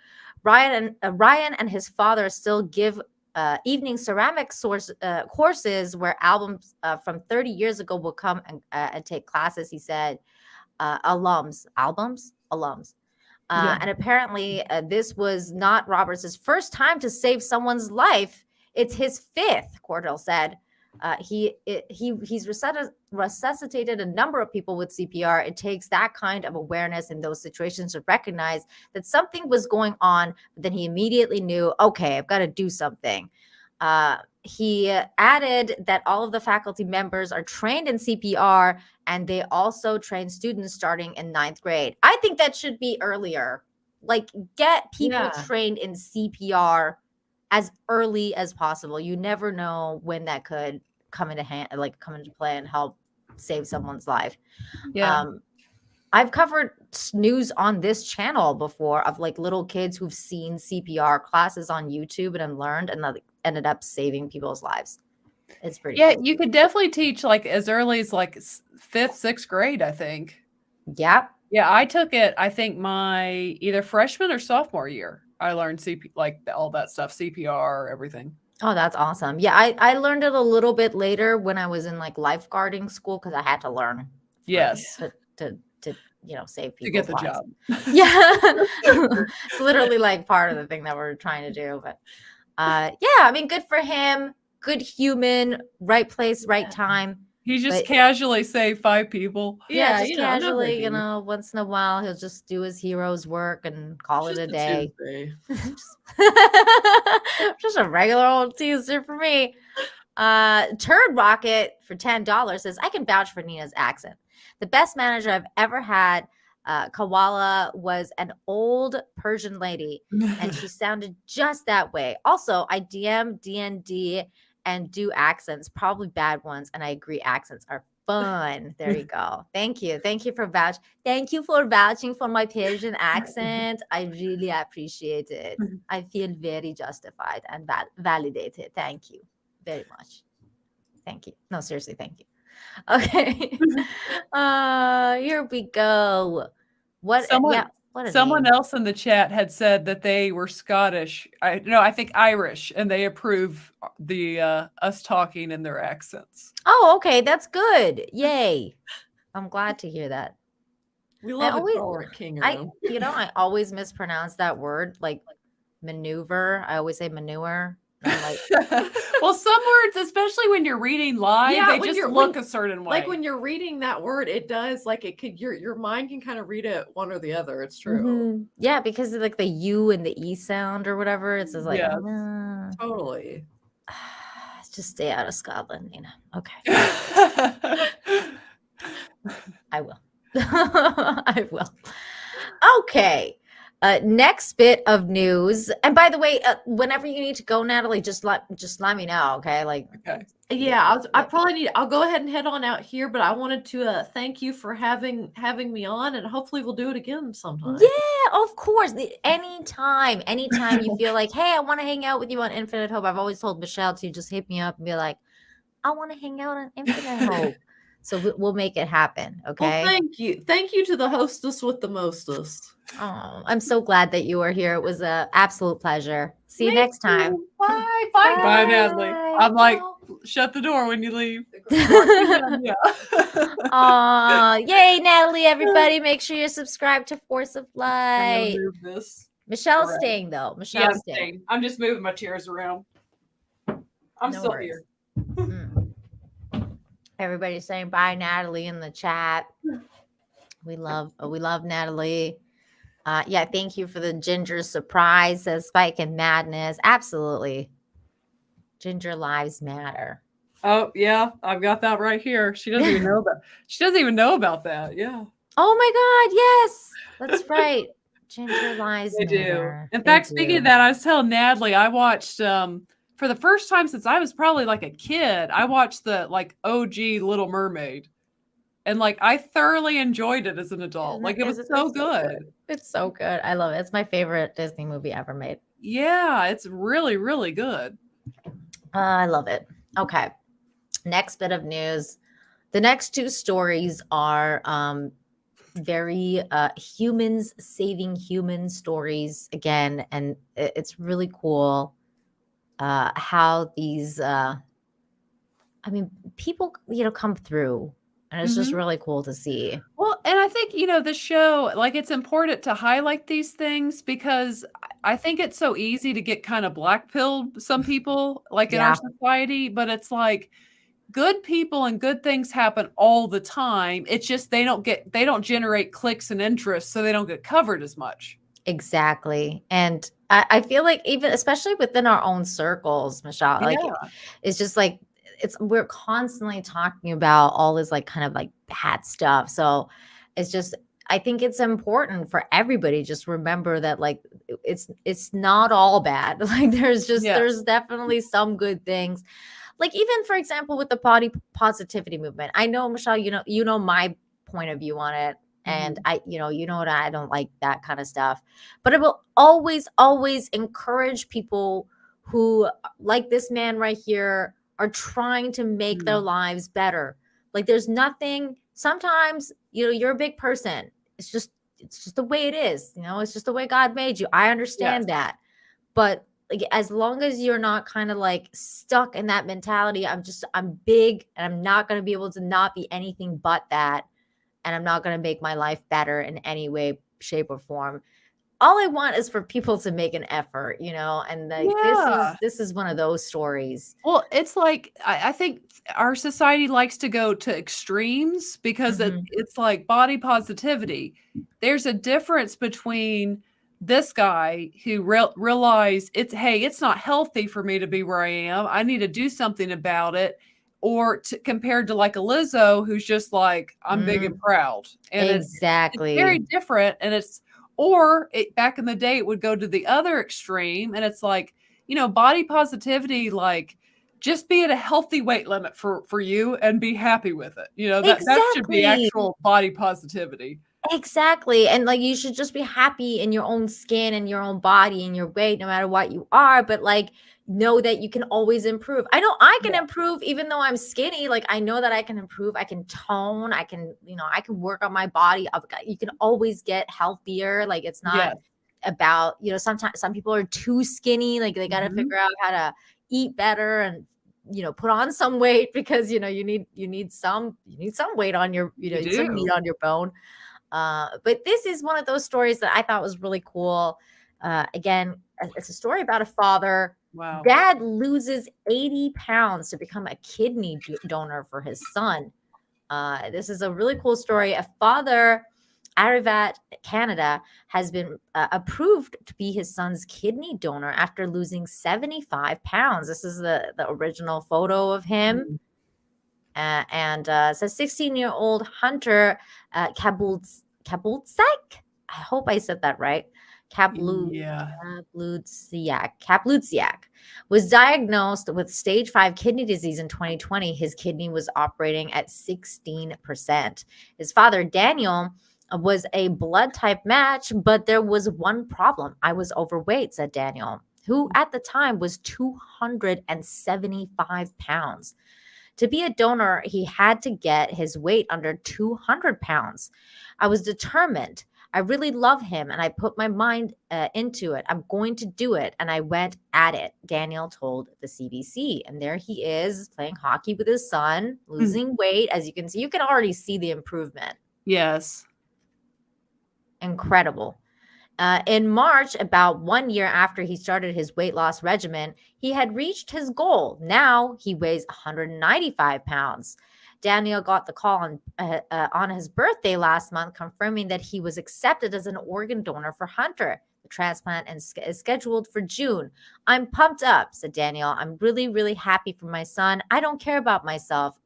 Ryan and his father still give evening ceramics courses where albums from 30 years ago will come and take classes. He said, alums. And apparently this was not Roberts' first time to save someone's life. It's his fifth, Cordell said. He's resuscitated a number of people with CPR. It takes that kind of awareness in those situations to recognize that something was going on, but then he immediately knew, okay, I've got to do something. He added that all of the faculty members are trained in CPR, and they also train students starting in 9th grade. I think that should be earlier. Like, get people trained in CPR as early as possible. You never know when that could come into play and help save someone's life. I've covered news on this channel before of like little kids who've seen CPR classes on YouTube and learned and ended up saving people's lives. It's pretty cool. You could definitely teach like as early as like 5th, 6th grade, I think. Yeah, I took it, I think my either freshman or sophomore year. I learned all that stuff, CPR, everything. Oh, that's awesome. Yeah, I learned it a little bit later when I was in like lifeguarding school because I had to learn. Yes. To save people. To get the job. Yeah. It's literally like part of the thing that we're trying to do. But I mean, good for him. Good human, right place, right time. He just casually saved 5 people. Yeah, just casually, once in a while, he'll just do his hero's work and call it a day. Just a regular old Tuesday for me. Turd Rocket for $10 says, I can vouch for Nina's accent. The best manager I've ever had, Kawala, was an old Persian lady, and she sounded just that way. Also, I DM, DND, and do accents, probably bad ones, and I agree, accents are fun. There you go. Thank you for vouching for my Persian accent. I really appreciate it. I feel very justified and validated. Thank you very much. Thank you. No, seriously, thank you. Okay. Here we go. Someone else in the chat had said that they were Scottish. I think Irish, and they approve the us talking in their accents. Oh, okay, that's good. Yay! I'm glad to hear that. We love a tolerant king. I always mispronounce that word, like maneuver. I always say manure. Well, some words, especially when you're reading live, they just look a certain way. Like when you're reading that word, it does your mind can kind of read it one or the other. It's true. Mm-hmm. Yeah, because of like the U and the E sound or whatever. It's just like totally. Just stay out of Scotland, Okay. I will. I will. Okay. Next bit of news, and by the way, whenever you need to go, Natalie, just let me know, okay? Like, Okay. Yeah, I'll go ahead and head on out here, but I wanted to thank you for having me on, and hopefully we'll do it again sometime. yeah, of course. Anytime you feel like, hey, I want to hang out with you on Infinite Hope. I've always told Michelle to just hit me up and be like, I want to hang out on Infinite Hope. So we'll make it happen. Okay. Well, thank you to the hostess with the mostest. Oh, I'm so glad that you are here. It was an absolute pleasure. See you Me next time. too. Bye, Natalie. I'm like, shut the door when you leave. Yeah. Aw, yay, Natalie, everybody. Make sure you're subscribed to Force of I'm gonna Light. move this. Michelle's around. staying, though. Yeah, Michelle's I'm staying. staying. I'm just moving my chairs around. I'm No still worries. here. Everybody's saying bye, Natalie, in the chat. We love Natalie. Yeah, thank you for the ginger surprise, says Spike and Madness. Absolutely. Ginger lives matter. Oh yeah, I've got that right here. She doesn't even know about that. Yeah. Oh my God, yes. That's right. Ginger lives They do. matter. In They fact, speaking do. of that, I was telling Natalie, I watched for the first time since I was probably like a kid, I watched the like OG Little Mermaid. And like I thoroughly enjoyed it as an adult. Like it was so good. It's so good. I love it. It's my favorite Disney movie ever made. Yeah, it's really, really good. I love it. Okay. Next bit of news. The next two stories are very humans saving human stories again. And it's really cool how these, people, come through. And it's just really cool to see. Well, and I think, the show, like it's important to highlight these things because I think it's so easy to get kind of black-pilled some people like in our society, but it's like good people and good things happen all the time. It's just they don't generate clicks and interest, so they don't get covered as much. Exactly. And I feel like even especially within our own circles, Michelle, like it's just like we're constantly talking about all this like kind of like bad stuff. So it's just I think it's important for everybody just remember that like it's not all bad. Like there's definitely some good things. Like even for example with the body positivity movement. I know, Michelle, you know my point of view on it. And I what I don't like that kind of stuff. But I will always encourage people who like this man right here are trying to make their lives better. Like there's nothing, sometimes, you're a big person. It's just the way it is. It's just the way God made you. I understand that. But like, as long as you're not kind of like stuck in that mentality, I'm big and I'm not going to be able to not be anything but that. And I'm not going to make my life better in any way, shape, or form. All I want is for people to make an effort, and like this is one of those stories. Well, it's like I think our society likes to go to extremes because it's like body positivity. There's a difference between this guy who realized it's not healthy for me to be where I am. I need to do something about it. Or compared to like a Lizzo who's just like, I'm big and proud. And exactly. It's very different. And back in the day, it would go to the other extreme. And it's like, body positivity, like just be at a healthy weight limit for you and be happy with it. That should be actual body positivity. Exactly. And like, you should just be happy in your own skin and your own body and your weight, no matter what you are. But like, know that you can always improve. I know I can improve even though I'm skinny. Like I know that I can improve. I can tone. I can, I can work on my body. You can always get healthier. Like it's not about, sometimes some people are too skinny. Like they got to figure out how to eat better and, put on some weight because, you need some weight on your, some meat on your bone. But this is one of those stories that I thought was really cool. Again, it's a story about a father. Wow. Dad loses 80 pounds to become a kidney donor for his son. This is a really cool story. A father, Arivat, Canada, has been approved to be his son's kidney donor after losing 75 pounds. This is the original photo of him. And says 16-year-old Hunter Kabultsek. I hope I said that right. Yeah. Kaplutsiak was diagnosed with stage 5 kidney disease in 2020. His kidney was operating at 16%. His father, Daniel, was a blood type match, but there was one problem. I was overweight, said Daniel, who at the time was 275 pounds. To be a donor, he had to get his weight under 200 pounds. I was determined. I really love him and I put my mind into it. I'm going to do it. And I went at it, Daniel told the CBC. And there he is playing hockey with his son, losing weight. As you can see, you can already see the improvement. Yes. Incredible. In March, about 1 year after he started his weight loss regimen, he had reached his goal. Now he weighs 195 pounds. Daniel got the call on his birthday last month, confirming that he was accepted as an organ donor for Hunter. The transplant is scheduled for June. I'm pumped up, said Daniel. I'm really, really happy for my son. I don't care about myself.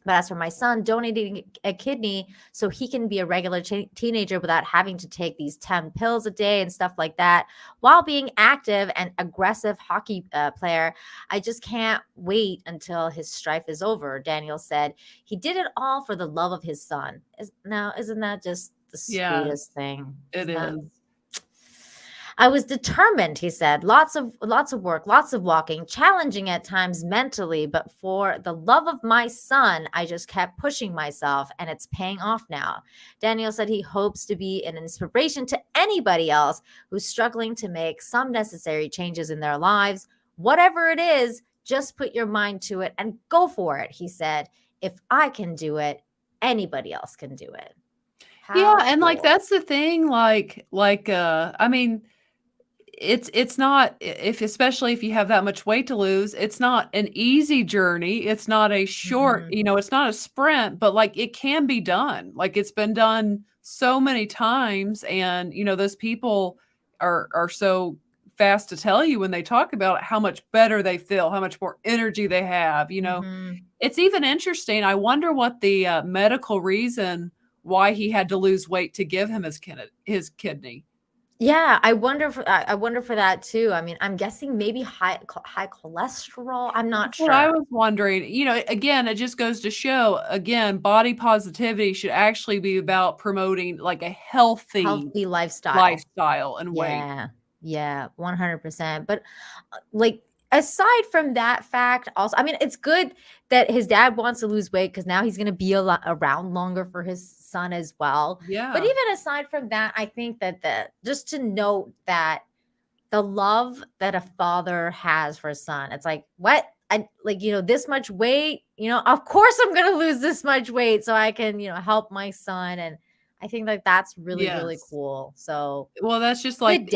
But as for my son, donating a kidney so he can be a regular teenager without having to take these 10 pills a day and stuff like that, while being active and aggressive hockey player, I just can't wait until his strife is over, Daniel said. He did it all for the love of his son. Isn't that just the sweetest thing? It is. I was determined, he said. Lots of work, lots of walking, challenging at times mentally, but for the love of my son, I just kept pushing myself, and it's paying off now. Daniel said he hopes to be an inspiration to anybody else who's struggling to make some necessary changes in their lives. Whatever it is, just put your mind to it and go for it, he said. If I can do it, anybody else can do it. Yeah, and like that's the thing, I mean, it's not, especially if you have that much weight to lose, it's not an easy journey. It's not a short, it's not a sprint, but like it can be done. Like it's been done so many times, and those people are so fast to tell you when they talk about how much better they feel, how much more energy they have. It's even interesting. I wonder what the medical reason why he had to lose weight to give him his kidney. Yeah, I wonder for that too. I mean, I'm guessing maybe high cholesterol. I'm not That's sure. what I was wondering. Again, it just goes to show, body positivity should actually be about promoting like a healthy lifestyle and weight. Yeah, 100%. But like aside from that fact, also, I mean, it's good that his dad wants to lose weight because now he's going to be around longer for his son as well. Yeah. But even aside from that, I think that just to note that the love that a father has for a son, it's like, what? I like, this much weight, of course I'm going to lose this much weight so I can, help my son. And I think like that's really, really cool. So, well, that's just like,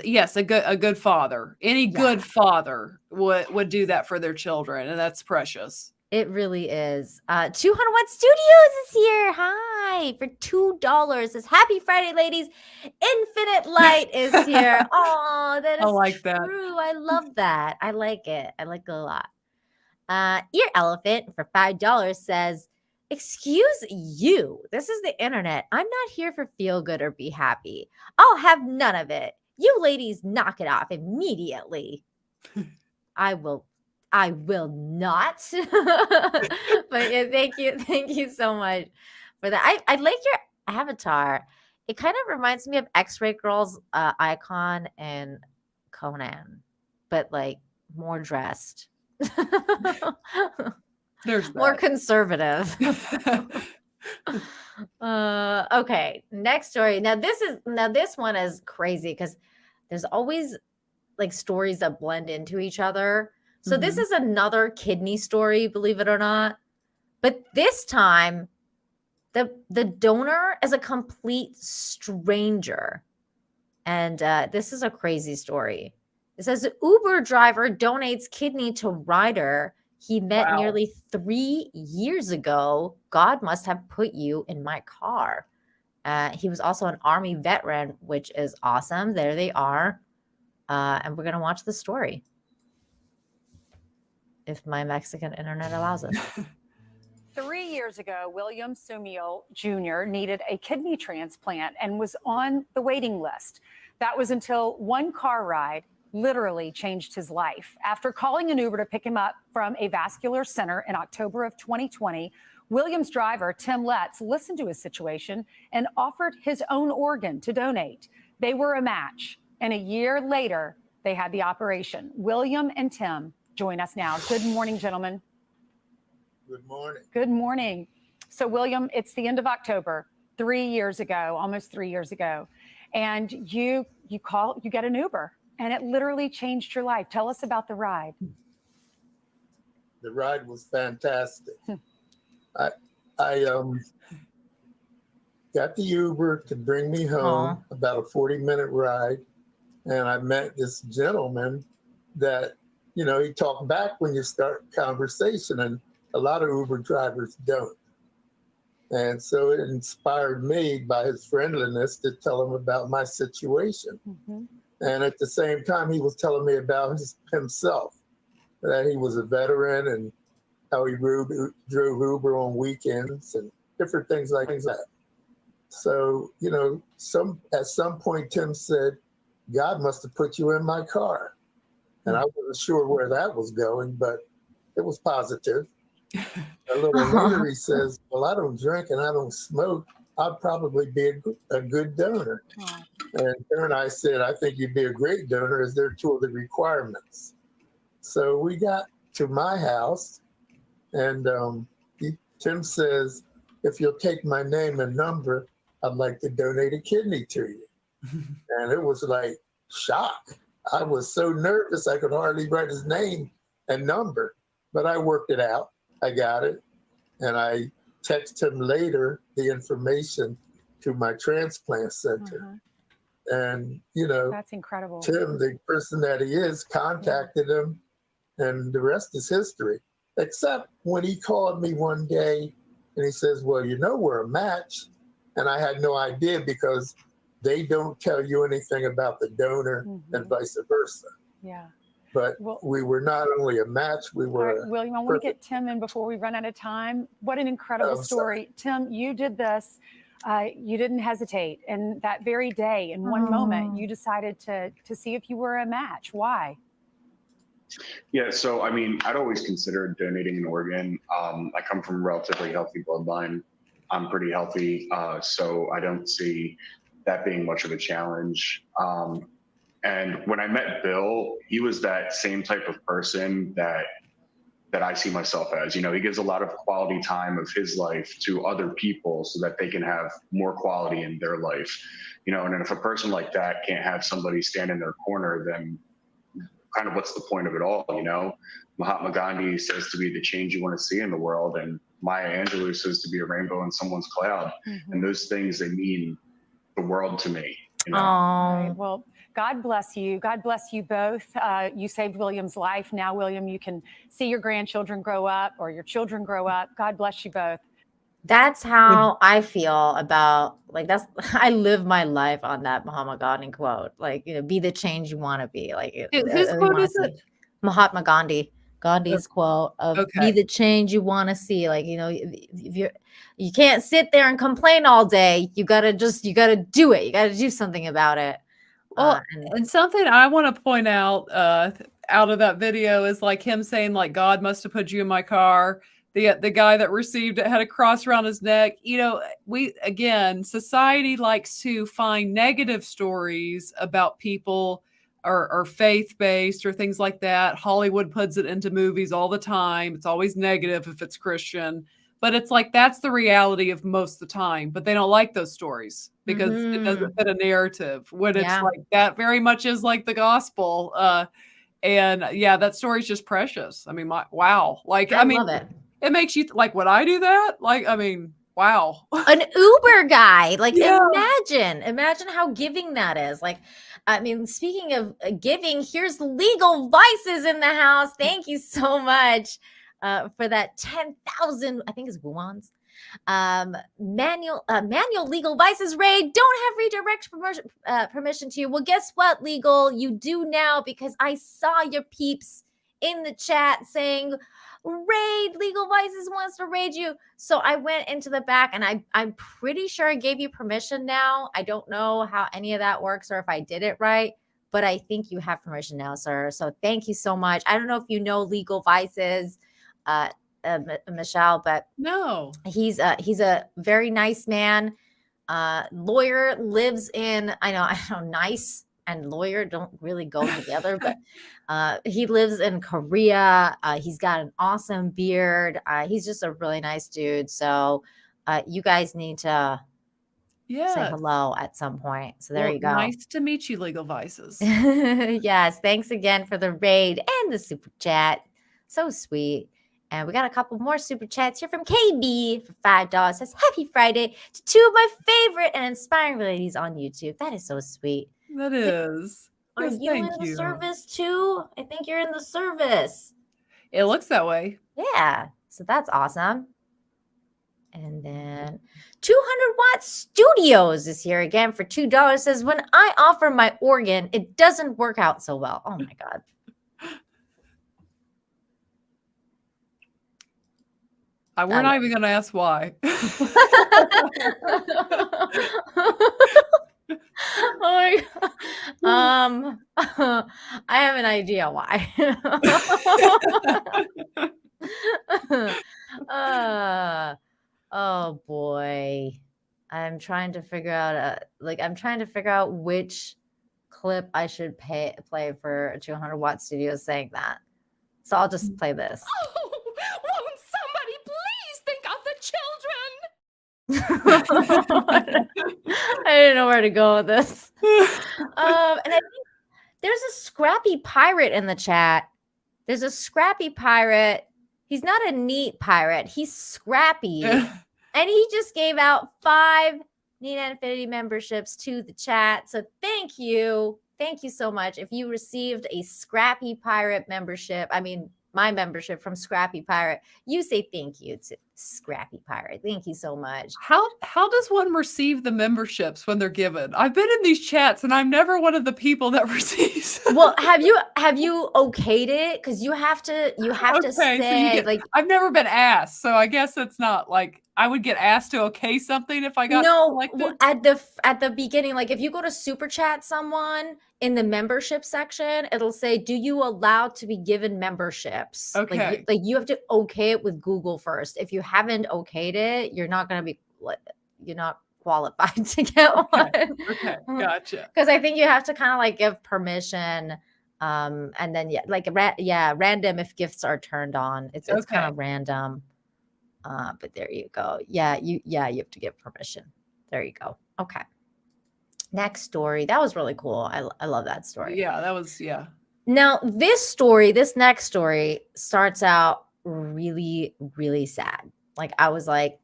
yes, a good father. Any good father would do that for their children, and that's precious. It really is. 201 Studios is here. Hi, for $2. Says Happy Friday, ladies. Infinite Light is here. Oh, that is true. I love that. I like it. I like it a lot. Ear Elephant for $5 says, excuse you. This is the internet. I'm not here for feel good or be happy. I'll have none of it. You ladies knock it off immediately. I will not. But yeah, thank you so much for that. I like your avatar. It kind of reminds me of X-Ray Girl's icon and Conan, but like more dressed. There's more conservative. Okay, next story. Now this one is crazy because there's always like stories that blend into each other. So this is another kidney story, believe it or not. But this time, the donor is a complete stranger. And this is a crazy story. It says Uber driver donates kidney to rider he met nearly 3 years ago. God must have put you in my car. He was also an Army veteran, which is awesome. There they are. And we're going to watch the story, if my Mexican internet allows us. 3 years ago, William Sumio Jr. needed a kidney transplant and was on the waiting list. That was until one car ride literally changed his life. After calling an Uber to pick him up from a vascular center in October of 2020, Williams driver Tim Letts listened to his situation and offered his own organ to donate. They were a match, and a year later, they had the operation. William and Tim join us now. Good morning, gentlemen. Good morning. Good morning. So, William, it's the end of October, 3 years ago, almost 3 years ago, and you get an Uber, and it literally changed your life. Tell us about the ride. The ride was fantastic. I got the Uber to bring me home, about a 40-minute ride, and I met this gentleman that, you know, he talked back when you start conversation, and a lot of Uber drivers don't. And so it inspired me by his friendliness to tell him about my situation. Mm-hmm. And at the same time, he was telling me about himself, that he was a veteran and how he drove Uber on weekends and different things like that. So, you know, at some point, Tim said, God must have put you in my car. And I wasn't sure where that was going, but it was positive. A little later, he says, well, I don't drink and I don't smoke. I'd probably be a good donor. And then I said, I think you'd be a great donor, as they're two of the requirements. So we got to my house, and Tim says, if you'll take my name and number, I'd like to donate a kidney to you. And it was like shock. I was so nervous I could hardly write his name and number, but I worked it out. I got it. And I texted him later the information to my transplant center. And, you know, That's incredible. Tim, the person that he is, contacted him, and the rest is history. Except when he called me one day and he says, well, you know, we're a match. And I had no idea, because they don't tell you anything about the donor and vice versa. Yeah. But we were not only a match, we were. All right, William, I want to get Tim in before we run out of time. What an incredible story. Tim, you did this. You didn't hesitate. And that very day, in one moment, you decided to see if you were a match. Why? Yeah, so I mean, I'd always considered donating an organ. I come from a relatively healthy bloodline. I'm pretty healthy, so I don't see that being much of a challenge. And when I met Bill, he was that same type of person that I see myself as. You know, he gives a lot of quality time of his life to other people so that they can have more quality in their life. You know, and if a person like that can't have somebody stand in their corner, then kind of what's the point of it all, you know? Mahatma Gandhi says to be the change you want to see in the world, and Maya Angelou says to be a rainbow in someone's cloud. And those things, they mean the world to me. You know? All right, well, God bless you. God bless you both. You saved William's life. Now, William, you can see your grandchildren grow up, or your children grow up. God bless you both. That's how I feel about, like, I live my life on that Mahatma Gandhi quote. Like, you know, be the change you want to be. Like, whose quote is it? Mahatma Gandhi's quote of be the change you want to see. Like, you know, if you can't sit there and complain all day. You gotta do it. You gotta do something about it. Well, and something I want to point out of that video is like him saying, like, God must have put you in my car. The guy that received it had a cross around his neck. You know, society likes to find negative stories about people or faith-based or things like that. Hollywood puts it into movies all the time. It's always negative if it's Christian. But it's like, that's the reality of most of the time. But they don't like those stories because it doesn't fit a narrative. When it's like, that very much is like the gospel. And yeah, that story's just precious. I mean, wow. Like, I mean, love it. It makes you like, would I do that? Like, I mean, wow. An Uber guy. Like, imagine how giving that is. Like, I mean, speaking of giving, here's Legal Vices in the house. Thank you so much for that 10,000, I think it's Wuans. Manual Legal Vices raid. Don't have redirect permission to you. Well, guess what, Legal? You do now, because I saw your peeps in the chat saying, raid, Legal Vices wants to raid you. So I went into the back and I'm pretty sure I gave you permission now. I don't know how any of that works or if I did it right, but I think you have permission now, sir. So thank you so much. I don't know if you know Legal Vices, Michelle, but No. he's a very nice man. Lawyer, lives in, I know nice and lawyer don't really go together, but he lives in Korea. He's got an awesome beard. He's just a really nice dude. So you guys need to say hello at some point. So there you go. Nice to meet you, Legal Vices. Yes, thanks again for the raid and the super chat. So sweet. And we got a couple more super chats here from KB for $5. Says, happy Friday to two of my favorite and inspiring ladies on YouTube. That is so sweet. That is. Are Yes, you in thank the you. service too? I think you're in the service. It looks that way. Yeah. So that's awesome. And then 200 Watt Studios is here again for $2. Says, when I offer my organ, it doesn't work out so well. Oh my God. We're not even going to ask why. Oh my God. I have an idea why. Oh boy. I'm trying to figure out which clip I should play for 200 Watt Studios saying that. So I'll just play this. Oh, won't somebody please think of the children? I didn't know where to go with this. And I think there's a scrappy pirate in the chat. There's a scrappy pirate. He's not a neat pirate. He's scrappy. And he just gave out 5 Nina Infinity memberships to the chat. So thank you. Thank you so much. If you received a Scrappy Pirate membership, my membership from Scrappy Pirate, you say thank you to Scrappy Pirate. Thank you so much. How does one receive the memberships when they're given? I've been in these chats and I'm never one of the people that receives. Well, have you okayed it? Because you have to say, so I've never been asked, so I guess it's not like I would get asked to okay something if I got selected. Well, at the beginning, like if you go to super chat someone in the membership section, it'll say, "Do you allow to be given memberships?" Okay. Like you have to okay it with Google first. If you haven't okayed it, you're not qualified to get one. Okay, gotcha. Because I think you have to kind of like give permission, and then random if gifts are turned on. It's kind of random. But there you go. Yeah, you have to give permission. There you go. Okay. Next story. That was really cool. I love that story. Yeah, that was Now, this next story starts out really, really sad. Like I was like,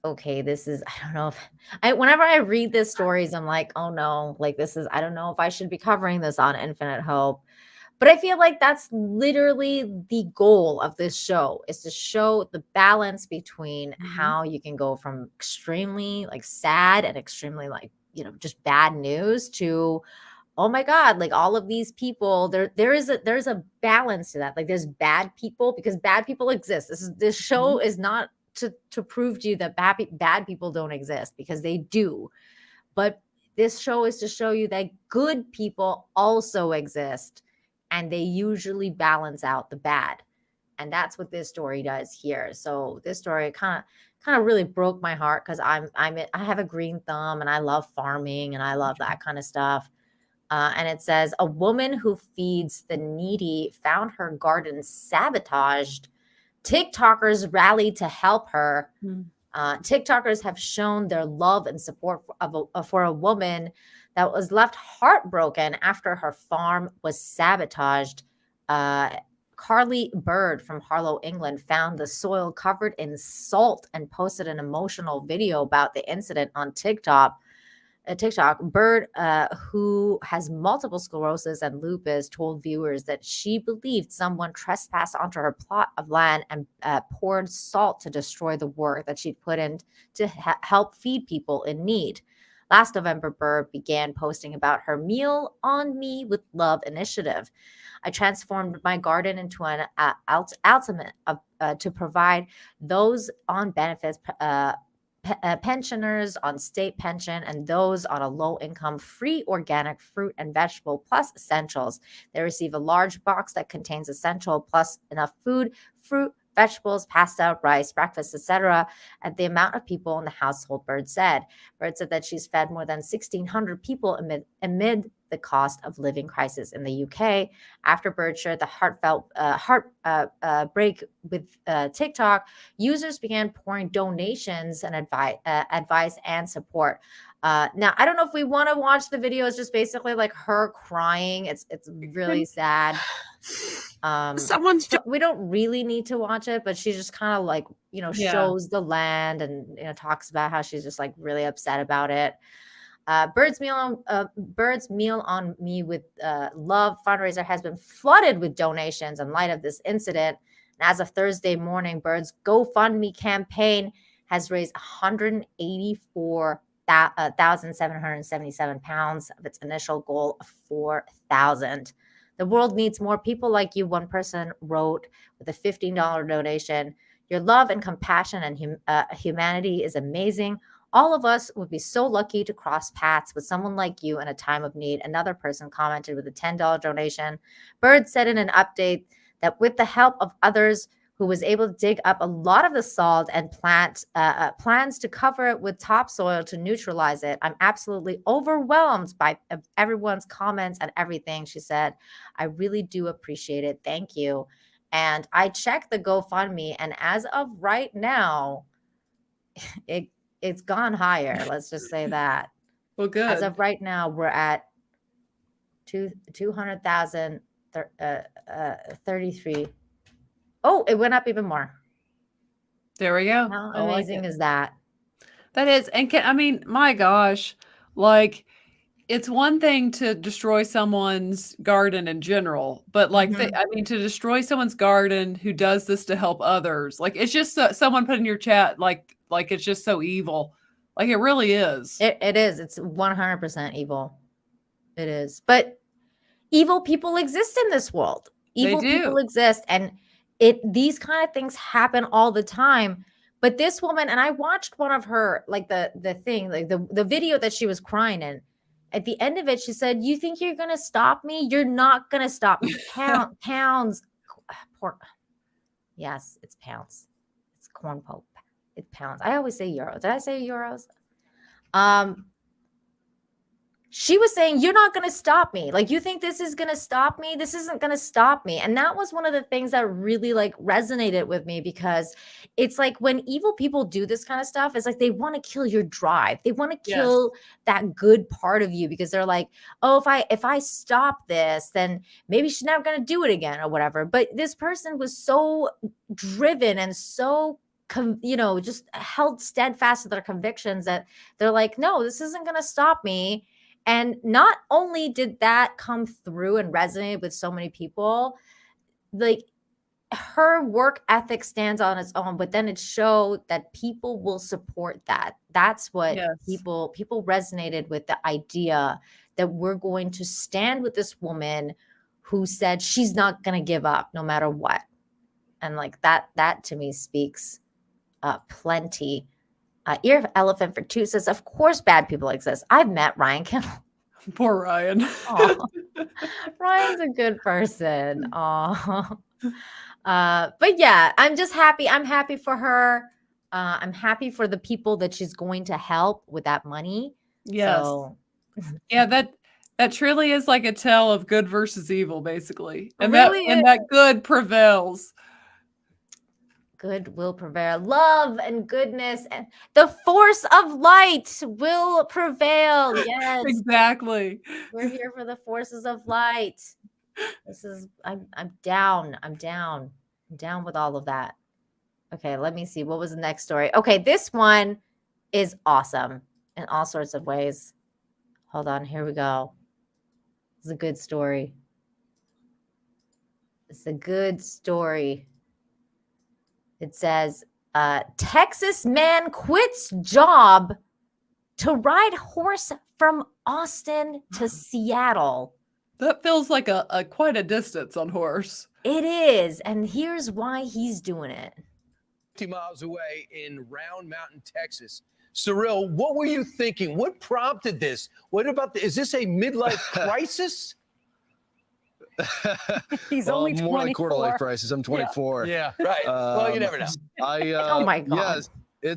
okay, this is, I don't know if whenever I read these stories, I'm like, oh no, like I don't know if I should be covering this on Infinite Hope. But I feel like that's literally the goal of this show, is to show the balance between how you can go from extremely like sad and extremely like, just bad news to, oh my God, like all of these people, there's a balance to that. Like there's bad people, because bad people exist. This show is not to prove to you that bad people don't exist, because they do. But this show is to show you that good people also exist, and they usually balance out the bad. And that's what this story does here. So this story kind of really broke my heart, because I have a green thumb and I love farming and I love that kind of stuff. And it says, a woman who feeds the needy found her garden sabotaged. TikTokers rallied to help her. TikTokers have shown their love and support for a woman that was left heartbroken after her farm was sabotaged. Carly Bird from Harlow, England, found the soil covered in salt and posted an emotional video about the incident on TikTok. Bird, who has multiple sclerosis and lupus, told viewers that she believed someone trespassed onto her plot of land and poured salt to destroy the work that she'd put in to help feed people in need. Last November, Bird began posting about her Meal on Me with Love initiative. I transformed my garden into an ultimate to provide those on benefits, pensioners on state pension, and those on a low income free organic fruit and vegetable plus essentials. They receive a large box that contains essential plus enough food, fruit, vegetables, pasta, rice, breakfast, etc. At the amount of people in the household, Bird said. Bird said that she's fed more than 1,600 people amid the cost of living crisis in the UK. After Bird shared the heartfelt break with TikTok, users began pouring donations and advice and support. Now, I don't know if we want to watch the video. It's just basically like her crying. It's really sad. We don't really need to watch it, but she just kind of like, shows the land and, talks about how she's just like really upset about it. Bird's Meal on Me with Love fundraiser has been flooded with donations in light of this incident. And as of Thursday morning, Bird's GoFundMe campaign has raised £184,777 of its initial goal of 4,000. The world needs more people like you, one person wrote with a $15 donation. Your love and compassion and humanity is amazing. All of us would be so lucky to cross paths with someone like you in a time of need. Another person commented with a $10 donation. Bird said in an update that with the help of others who was able to dig up a lot of the salt and plans to cover it with topsoil to neutralize it. I'm absolutely overwhelmed by everyone's comments and everything, she said. I really do appreciate it. Thank you. And I checked the GoFundMe, and as of right now, it's gone higher. Let's just say that. Well, good. As of right now, we're at 200,033. Oh, it went up even more. There we go. How amazing is that? That is. And my gosh, like, it's one thing to destroy someone's garden in general, but to destroy someone's garden who does this to help others, like, it's just someone put in your chat, like it's just so evil. Like, it really is. It is. It's 100% evil. It is. But evil people exist in this world. Evil people exist, and these kind of things happen all the time. But this woman, and I watched one of her, like the thing, like the video that she was crying in. At the end of it, she said, "You think you're gonna stop me? You're not gonna stop me." Pounds. Yes, it's pounds. It's corn poke. It's pounds. I always say euros. Did I say euros? She was saying, you're not going to stop me. Like, you think this is going to stop me? This isn't going to stop me. And that was one of the things that really like resonated with me, because it's like when evil people do this kind of stuff, it's like they want to kill your drive. They want to kill that good part of you, because they're like, oh, if I stop this, then maybe she's never going to do it again or whatever. But this person was so driven and so just held steadfast to their convictions that they're like, no, this isn't going to stop me. And not only did that come through and resonate with so many people, like her work ethic stands on its own, but then it showed that people will support that. That's what people resonated with, the idea that we're going to stand with this woman who said she's not going to give up no matter what. And like that to me speaks plenty. Ear of Elephant for Two says, of course bad people exist. I've met Ryan Kennel. Poor Ryan. Ryan's a good person. But yeah, I'm just happy. I'm happy for her. I'm happy for the people that she's going to help with that money. Yes. So. Yeah, that truly is like a tale of good versus evil, basically. And really that good prevails. Good will prevail. Love and goodness and the force of light will prevail. Yes, exactly. We're here for the forces of light. I'm down. I'm down with all of that. Okay, let me see. What was the next story? Okay, this one is awesome in all sorts of ways. Hold on, here we go. It's a good story. It's a good story. It says, Texas man quits job to ride horse from Austin to Seattle. That feels like a quite a distance on horse. It is, and here's why he's doing it. 50 miles away in Round Mountain, Texas. Cyril, what were you thinking? What prompted this? What about is this a midlife crisis? He's well, only more 24. like quarter life crisis. I'm 24. Yeah, right. Well, you never know. Oh my God. Yeah,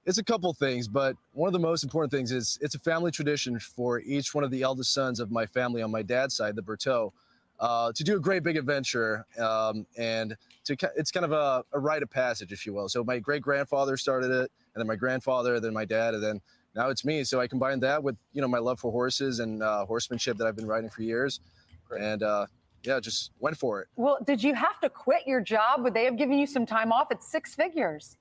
it's a couple things, but one of the most important things is it's a family tradition for each one of the eldest sons of my family on my dad's side, the Berteau, to do a great big adventure, and it's kind of a rite of passage, if you will. So my great grandfather started it, and then my grandfather, then my dad, and then now it's me. So I combined that with my love for horses and horsemanship that I've been riding for years. And yeah, just went for it. Well, did you have to quit your job? Would they have given you some time off? It's 6 figures.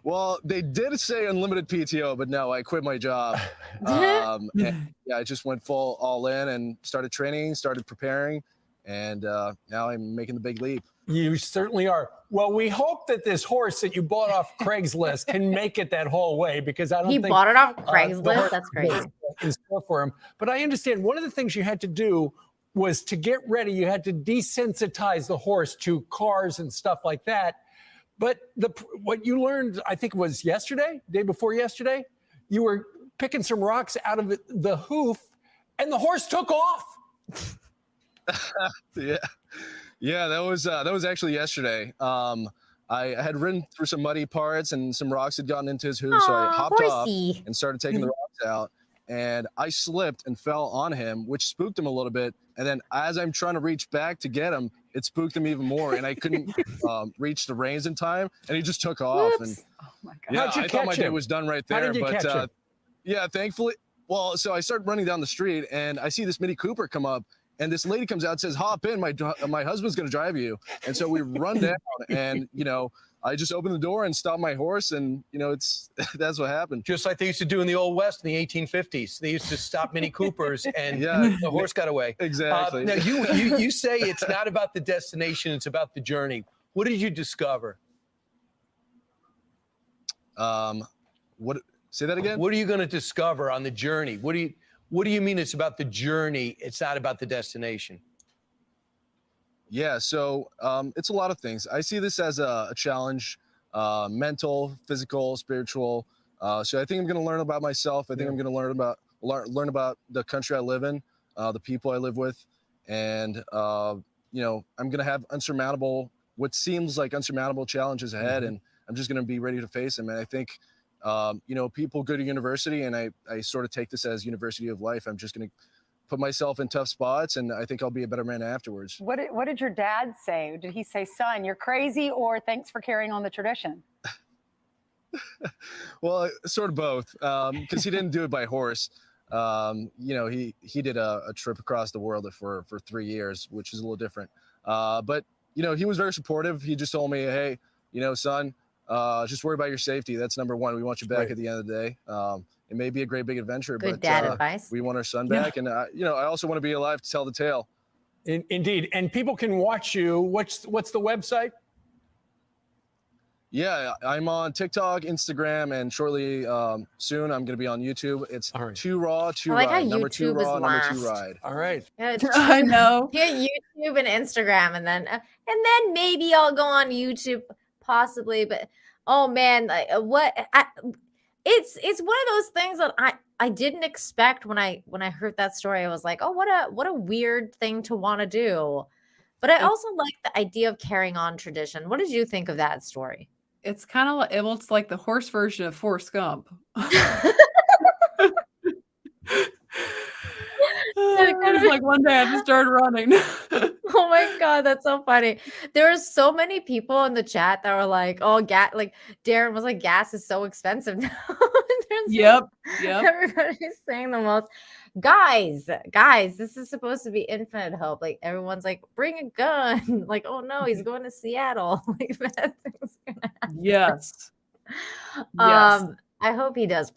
Well, they did say unlimited PTO, but no, I quit my job. And, yeah, I just went all in and started training, started preparing, and now I'm making the big leap. You certainly are. Well, we hope that this horse that you bought off Craigslist can make it that whole way, because I don't think He bought it off the Craigslist? horse That's crazy. is still for him. But I understand one of the things you had to do was to get ready. You had to desensitize the horse to cars and stuff like that. But what you learned, I think it was yesterday, day before yesterday, you were picking some rocks out of the hoof, and the horse took off. Yeah, that was actually yesterday. I had ridden through some muddy parts, and some rocks had gotten into his hoof, so I hopped off and started taking the rocks out. And I slipped and fell on him, which spooked him a little bit. And then as I'm trying to reach back to get him, it spooked him even more, and I couldn't reach the reins in time, and he just took off. Whoops. And Oh my God. yeah, How'd you I thought my catch day him? was done right How there. did you catch him? Yeah, thankfully. Well, so I started running down the street, and I see this Mini Cooper come up, and this lady comes out and says, "Hop in, my husband's going to drive you." And so we run down, and I just opened the door and stopped my horse, and that's what happened. Just like they used to do in the Old West in the 1850s. They used to stop Mini Coopers, and the horse got away. Exactly. Now, you say it's not about the destination, it's about the journey. What did you discover? Say that again? What are you going to discover on the journey? What do you mean it's about the journey, it's not about the destination? Yeah, so it's a lot of things. I see this as a challenge, mental, physical, spiritual. So I think I'm going to learn about myself. I think I'm going to learn about the country I live in, the people I live with, and I'm going to have what seems like unsurmountable challenges ahead, and I'm just going to be ready to face them. And I think people go to university, and I sort of take this as university of life. I'm just going to put myself in tough spots, and I think I'll be a better man afterwards. What did your dad say? Did he say, "Son, you're crazy," or "Thanks for carrying on the tradition"? Well, sort of both, because he didn't do it by horse. He did a trip across the world for 3 years, which is a little different. But he was very supportive. He just told me, "Hey, son, just worry about your safety. That's number one. We want you back at the end of the day. It may be a great big adventure, Good but dad advice. we want our son back, and I also want to be alive to tell the tale." Indeed, and people can watch you. What's the website? Yeah, I'm on TikTok, Instagram, and shortly soon I'm going to be on YouTube. It's Too Raw, Too I like how Ride. Number two YouTube is raw, number two last. ride. All right. Yeah, it's I know. Yeah, YouTube and Instagram, and then maybe I'll go on YouTube, possibly. But oh man, it's one of those things that I didn't expect when I heard that story. I was like, oh, what a weird thing to want to do. But I also like the idea of carrying on tradition. What did you think of that story? It's kind of like it's like the horse version of Forrest Gump. It's like one day I just started running. Oh my God, that's so funny. There are so many people in the chat that were like, oh, like Darren was like, gas is so expensive now. Yep. Everybody's saying the most. Guys, this is supposed to be infinite hope. Like everyone's like, bring a gun. Like, oh no, he's going to Seattle. Like bad things gonna happen. Yes. I hope he does.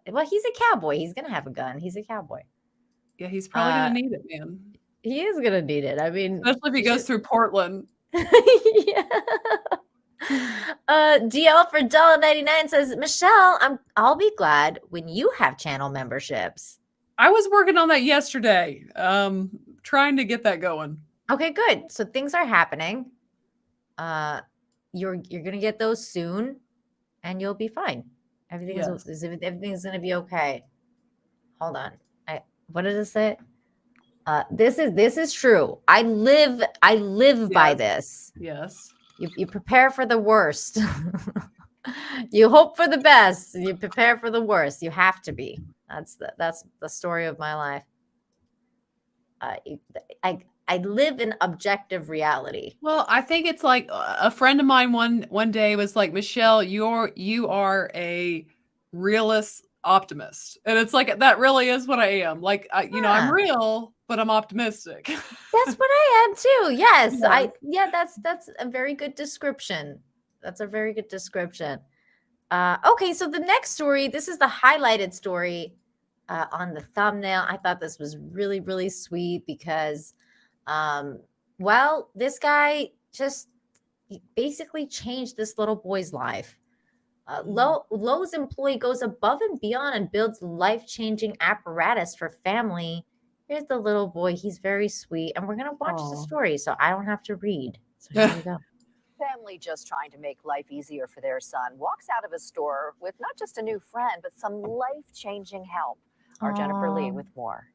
Well, he's a cowboy. He's gonna have a gun. He's a cowboy. Yeah, he's probably gonna need it, man. He is gonna need it. I mean, Especially if he goes through Portland. Yeah. DL for $1.99 says, Michelle, I'll be glad when you have channel memberships. I was working on that yesterday. Trying to get that going. Okay, good. So things are happening. You're gonna get those soon, and you'll be fine. Everything's gonna be okay. Hold on. What did it say? This is true. I live by this. Yes. You prepare for the worst. You hope for the best. You prepare for the worst. You have to be. That's the story of my life. I live in objective reality. Well, I think it's like a friend of mine one day was like, Michelle, you are a realist optimist. And it's like, that really is what I am. Like, I'm real, but I'm optimistic. That's what I am too. Yes. Yes. That's a very good description. That's a very good description. Okay, so the next story, this is the highlighted story on the thumbnail. I thought this was really, really sweet because this guy just basically changed this little boy's life. Lowe's employee goes above and beyond and builds life-changing apparatus for family. Here's the little boy. He's very sweet. And we're going to watch the story so I don't have to read. So here we go. Family just trying to make life easier for their son walks out of a store with not just a new friend, but some life-changing help. Our Jennifer Lee with more.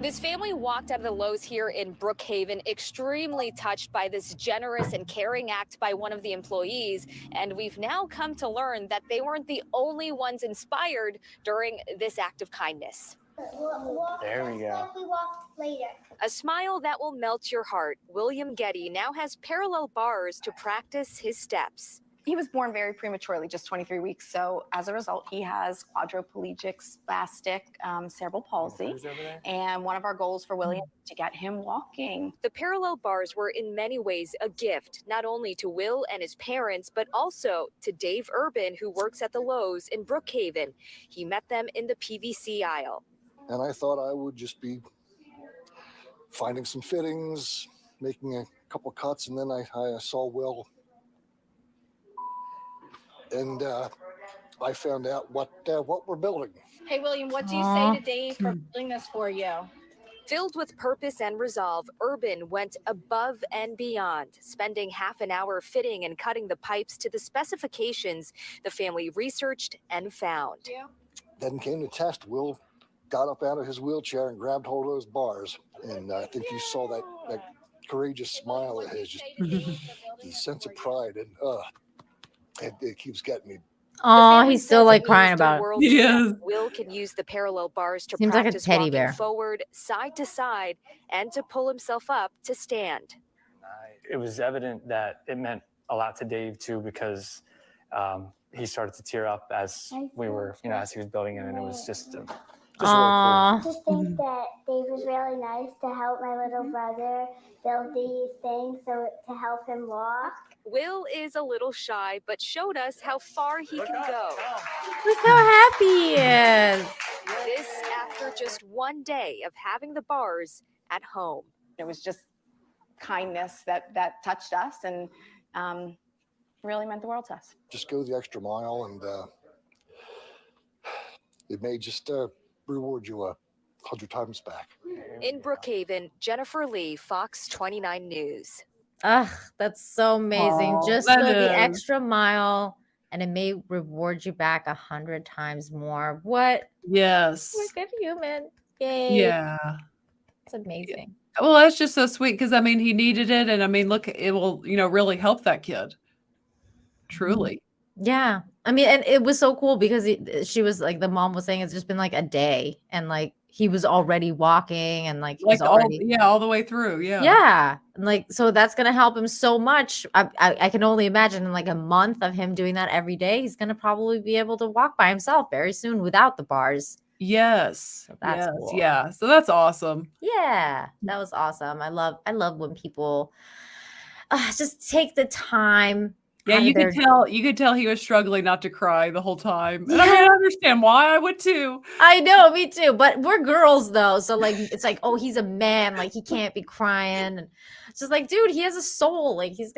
This family walked out of the Lowe's here in Brookhaven, extremely touched by this generous and caring act by one of the employees. And we've now come to learn that they weren't the only ones inspired during this act of kindness. There we go. A smile that will melt your heart. William Getty now has parallel bars to practice his steps. He was born very prematurely, just 23 weeks. So as a result, he has quadriplegic spastic cerebral palsy. And one of our goals for William is to get him walking. The parallel bars were in many ways a gift, not only to Will and his parents, but also to Dave Urban, who works at the Lowe's in Brookhaven. He met them in the PVC aisle. And I thought I would just be finding some fittings, making a couple cuts, and then I saw Will. And I found out what we're building. Hey, William, what do you say to Dave for building this for you? Filled with purpose and resolve, Urban went above and beyond, spending half an hour fitting and cutting the pipes to the specifications the family researched and found. Then came the test. Will got up out of his wheelchair and grabbed hold of those bars. And I think you saw that courageous smile of his, just the sense of pride. And it keeps getting me. Oh, he's still like crying about it. Yes. Will can use the parallel bars to Seems like a practice teddy walking bear. forward, side to side, and to pull himself up to stand. It was evident that it meant a lot to Dave too, because he started to tear up as we were, as he was building it, and it was just really cool. I just think that Dave was really nice to help my little brother build these things to help him walk. Will is a little shy, but showed us how far he can go. Look how happy he is. This after just one day of having the bars at home. It was just kindness that touched us and really meant the world to us. Just go the extra mile, and it may just reward you 100 times back. In Brookhaven, Jennifer Lee, Fox 29 News. Ugh, that's so amazing. Just that go the is. extra mile and it may reward you back 100 times more. What? Yes. What a good human. Yay. Yeah. It's amazing. Well, that's just so sweet because he needed it, and look, it will really help that kid. Truly. Yeah. And it was so cool because she was like, the mom was saying it's just been like a day, and like he was already walking, and like he was already all the way through. Yeah. Yeah. And like, so that's going to help him so much. I can only imagine in like a month of him doing that every day, he's going to probably be able to walk by himself very soon without the bars. Yes. So that's yes. cool. Yeah. So that's awesome. Yeah. That was awesome. I love when people just take the time Yeah, out of you their could tell he was struggling not to cry the whole time. And I mean, I understand why. I would too. I know, me too. But we're girls though, so like it's like, oh, he's a man, like he can't be crying. And it's just like, dude, he has a soul. Like he's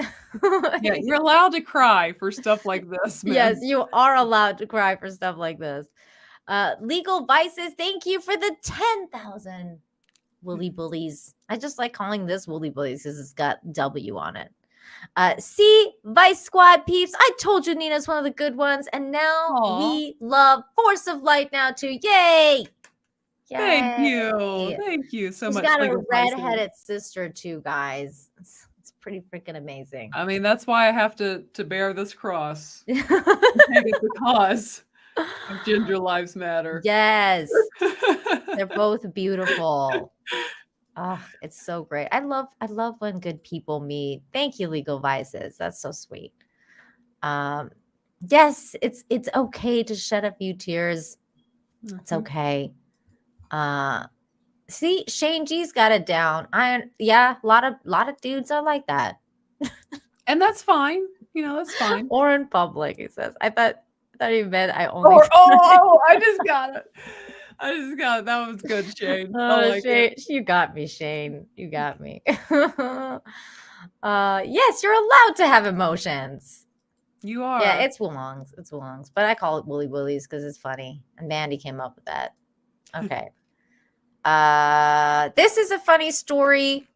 Yeah, you're allowed to cry for stuff like this, man. Yes, you are allowed to cry for stuff like this. Legal Vices, thank you for the 10,000 woolly bullies. I just like calling this woolly bullies because it's got W on it. See, Vice Squad peeps, I told you Nina's one of the good ones, and now we love Force of Light now too. Yay! Thank you. Thank you so She's much. got a Legal Vices. redheaded sister too, guys. It's pretty freaking amazing. I mean, that's why I have to bear this cross. It's the cause of Ginger Lives Matter. Yes. They're both beautiful. Oh, it's so great. I love when good people meet. Thank you, Legal Vices. That's so sweet. Yes, it's okay to shed a few tears. It's okay. See, Shane G's got it down. A lot of dudes are like that. And that's fine. You know, that's fine. Or in public, he says. I thought he meant I only I just got it. That was good, Shane. I like Shane, it. you got me, Shane. You got me. Yes, you're allowed to have emotions. You are. Yeah, it's Woolongs. It's Woolongs. But I call it Woolly Woolies because it's funny. And Mandy came up with that. Okay. This is a funny story.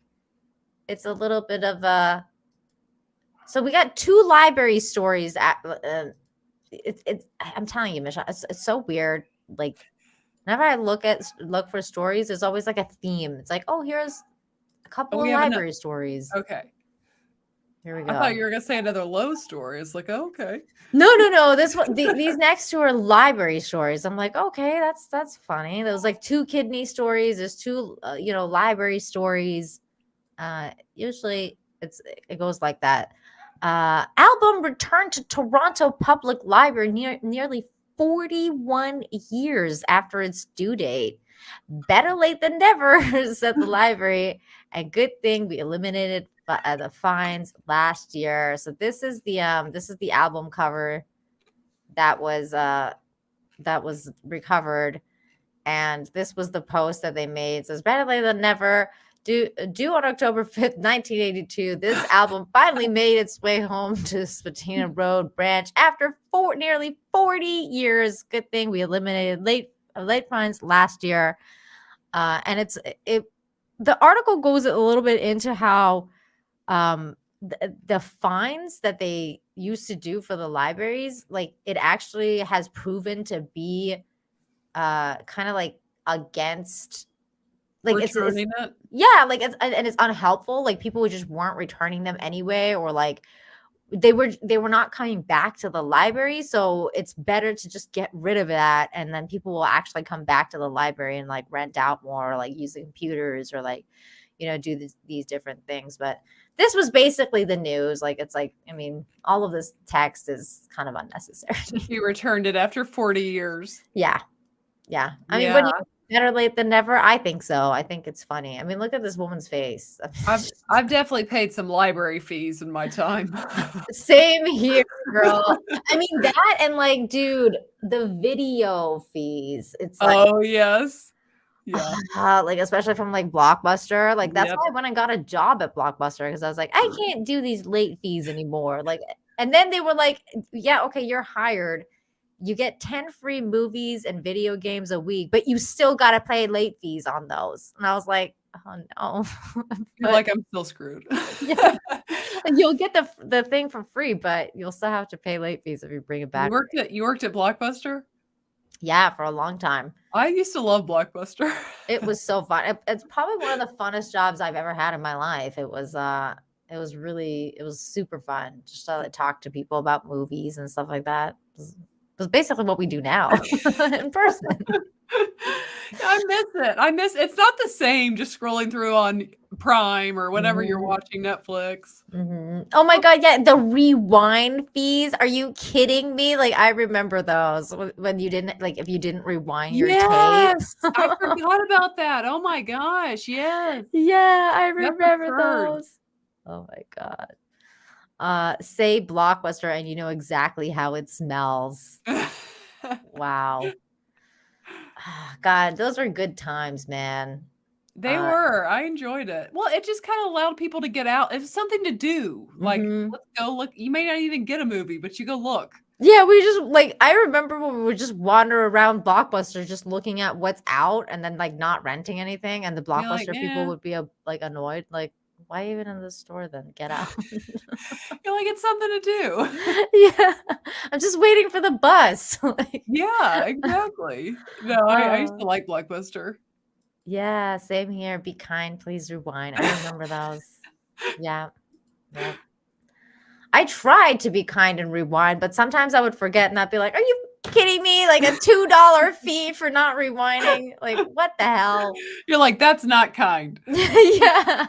It's a little bit of a... So we got 2 library stories. I'm telling you, Michelle, it's so weird. Like, whenever I look for stories, there's always like a theme. It's like, oh, here's a couple of library stories. Okay. Here we go. I thought you were gonna say another low story. It's like, oh, okay. No. This one, these next 2 are library stories. I'm like, okay, that's funny. There was like 2 kidney stories. There's 2, library stories. Usually it goes like that. Album returned to Toronto Public Library nearly 41 years after its due date. Better late than never, said the library. And good thing we eliminated the fines last year. So this is the album cover that was recovered, and this was the post that they made. It says better late than never. Due on October 5th, 1982, this album finally made its way home to Spadina Road branch after nearly 40 years. Good thing we eliminated late fines last year. And the article goes a little bit into how the fines that they used to do for the libraries, like it actually has proven to be kind of like against, like returning it. Yeah, like it's unhelpful. Like people just weren't returning them anyway, or like they were not coming back to the library. So it's better to just get rid of that, and then people will actually come back to the library and like rent out more, or like use the computers, or like do these different things. But this was basically the news. Like it's like, I mean, all of this text is kind of unnecessary. He returned it after 40 years. Yeah. I mean, when you better late than never, I think so. I think it's funny. I mean, look at this woman's face. I've definitely paid some library fees in my time. Same here, girl. I mean, that and like, dude, the video fees. It's like, oh yes. Yeah. Like especially from like Blockbuster. Like that's why when I got a job at Blockbuster, because I was like, I can't do these late fees anymore. Like, and then they were like, yeah, okay, you're hired. You get 10 free movies and video games a week, but you still got to pay late fees on those. And I was like, oh no. You're like, I'm still screwed. Yeah. You'll get the thing for free, but you'll still have to pay late fees if you bring it back. You worked at Blockbuster? Yeah, for a long time. I used to love Blockbuster. It was so fun. It's probably one of the funnest jobs I've ever had in my life. It was super fun just to talk to people about movies and stuff like that. It was basically what we do now in person. I miss it's not the same just scrolling through on Prime or whatever you're watching, Netflix. Oh my god, yeah, the rewind fees. Are you kidding me? Like I remember those when you didn't, like, if you didn't rewind your tapes. I forgot about that. Oh my gosh, yes. Yeah, I remember those. Oh my god. Say Blockbuster and you know exactly how it smells. Wow. God, those were good times, man. They were. I enjoyed it. Well, it just kind of allowed people to get out. It's something to do. Like, let's go look. You may not even get a movie, but you go look. Yeah, we just like I remember when we would just wander around Blockbuster just looking at what's out and then like not renting anything, and the You're like, Blockbuster people "Eh." would be like annoyed, like, why even in the store then? Get out. You're like, it's something to do. Yeah. I'm just waiting for the bus. Like, Yeah, exactly. No, I used to like Blockbuster. yeah, same here. Be kind, please rewind. I remember those. Yeah. Yeah. I tried to be kind and rewind, but sometimes I would forget and I'd be like, are you kidding me? Like a $2 fee for not rewinding? Like, what the hell? You're like, that's not kind. Yeah.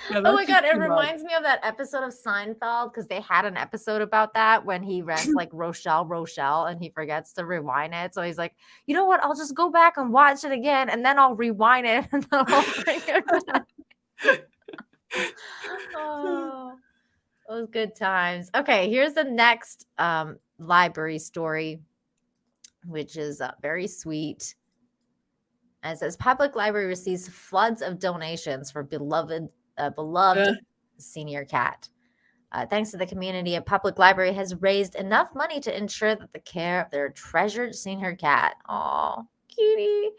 Yeah, Oh my that's God. just It too much. reminds me of that episode of Seinfeld because they had an episode about that when he rents like Rochelle and he forgets to rewind it. So he's like, you know what? I'll just go back and watch it again and then I'll rewind it and then I'll bring it back. Oh, those good times. Okay, here's the next library story, which is very sweet. And it says public library receives floods of donations for beloved senior cat. Thanks to the community, a public library has raised enough money to ensure that the care of their treasured senior cat. Aw, cutie.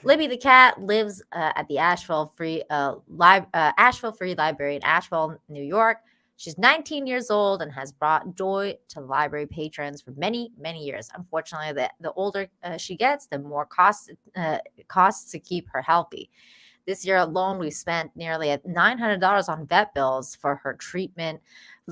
Libby the cat lives at the Asheville Free Library in Asheville, New York. She's 19 years old and has brought joy to library patrons for many, many years. Unfortunately, the older she gets, the more costs to keep her healthy. This year alone, we've spent nearly $900 on vet bills for her treatment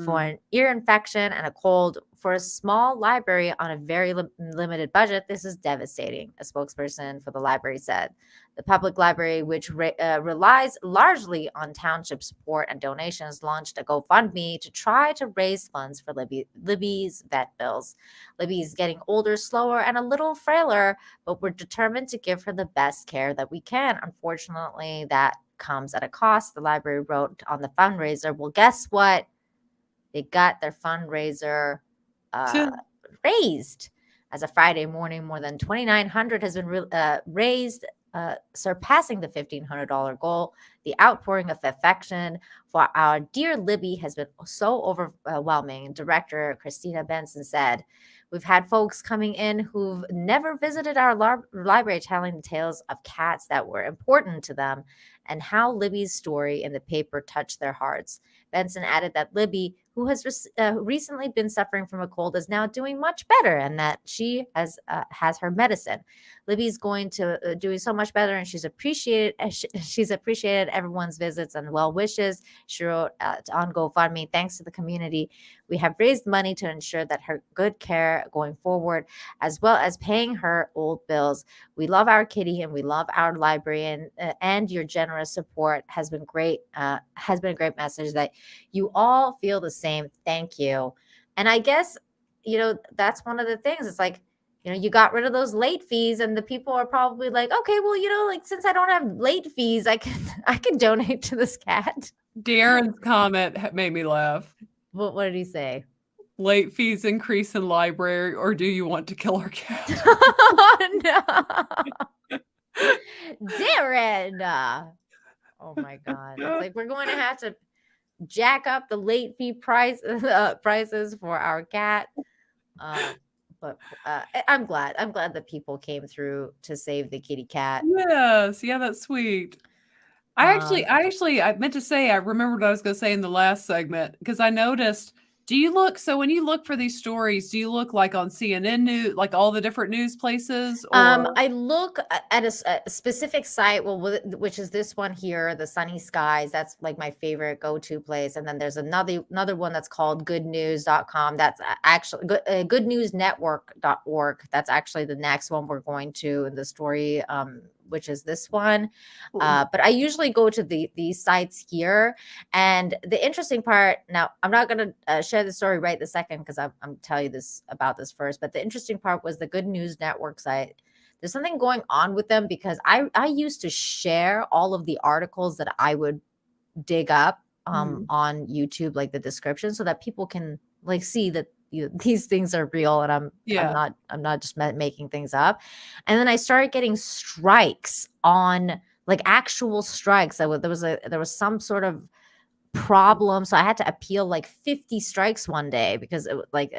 for an ear infection and a cold. For a small library on a very limited budget, this is devastating, a spokesperson for the library said. The public library, which relies largely on township support and donations, launched a GoFundMe to try to raise funds for Libby's vet bills. Libby is getting older, slower, and a little frailer, but we're determined to give her the best care that we can. Unfortunately, that comes at a cost, the library wrote on the fundraiser. Well, guess what? They got their fundraiser raised. As of Friday morning, more than $2,900 has been raised, surpassing the $1,500 goal. The outpouring of affection for our dear Libby has been so overwhelming. Director Christina Benson said, we've had folks coming in who've never visited our library telling the tales of cats that were important to them and how Libby's story in the paper touched their hearts. Benson added that Libby, who has recently been suffering from a cold, is now doing much better and that she has her medicine. Libby's going to doing so much better, and she's appreciated everyone's visits and well wishes. She wrote on GoFundMe, thanks to the community, we have raised money to ensure that her good care going forward, as well as paying her old bills. We love our kitty and we love our librarian, and your generous support has been great. Has been a great message that you all feel the same. Thank you. And I guess, that's one of the things. It's like, you got rid of those late fees and the people are probably like, okay, well, like since I don't have late fees, I can donate to this cat. Darren's comment made me laugh. What did he say? Late fees increase in library, or do you want to kill our cat? Oh, no. Darren. Oh my God. It's like we're going to have to jack up the late fee prices for our cat. But I'm glad that people came through to save the kitty cat. Yes, yeah, that's sweet. I meant to say, I remembered what I was going to say in the last segment because I noticed. So when you look for these stories, do you look like on CNN News, like all the different news places? Or? I look at a specific site, which is this one here, the Sunny Skies. That's like my favorite go-to place. And then there's another one that's called goodnews.com. That's actually goodnewsnetwork.org. That's actually the next one we're going to in the story, which is this one. But I usually go to these sites here. And the interesting part, now I'm not going to share the story right this second because I'm telling you about this first. But the interesting part was the Good News Network site. There's something going on with them because I used to share all of the articles that I would dig up on YouTube, like the description, so that people can like see that these things are real, and I'm not just making things up. And then I started getting strikes on, like, actual strikes. There was some sort of problem, so I had to appeal like 50 strikes one day because it was like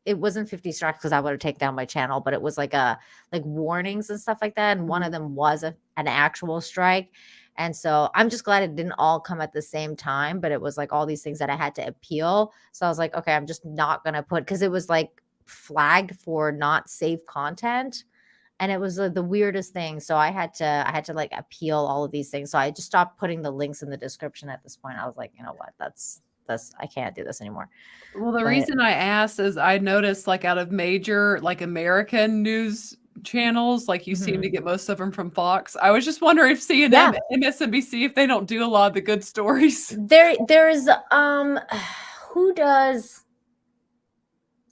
it wasn't 50 strikes because I would have taken down my channel, but it was like warnings and stuff like that, and one of them was an actual strike. And so I'm just glad it didn't all come at the same time, but it was like all these things that I had to appeal. So I was like, okay, I'm just not gonna put, because it was like flagged for not safe content, and it was the weirdest thing. So I had to like appeal all of these things. So I just stopped putting the links in the description at this point. I was like, you know what, that's I can't do this anymore. Well, the reason I asked is I noticed, like, out of major, like, American news channels, like, you seem to get most of them from Fox. I was just wondering if CNN, MSNBC, if they don't do a lot of the good stories. There's who does,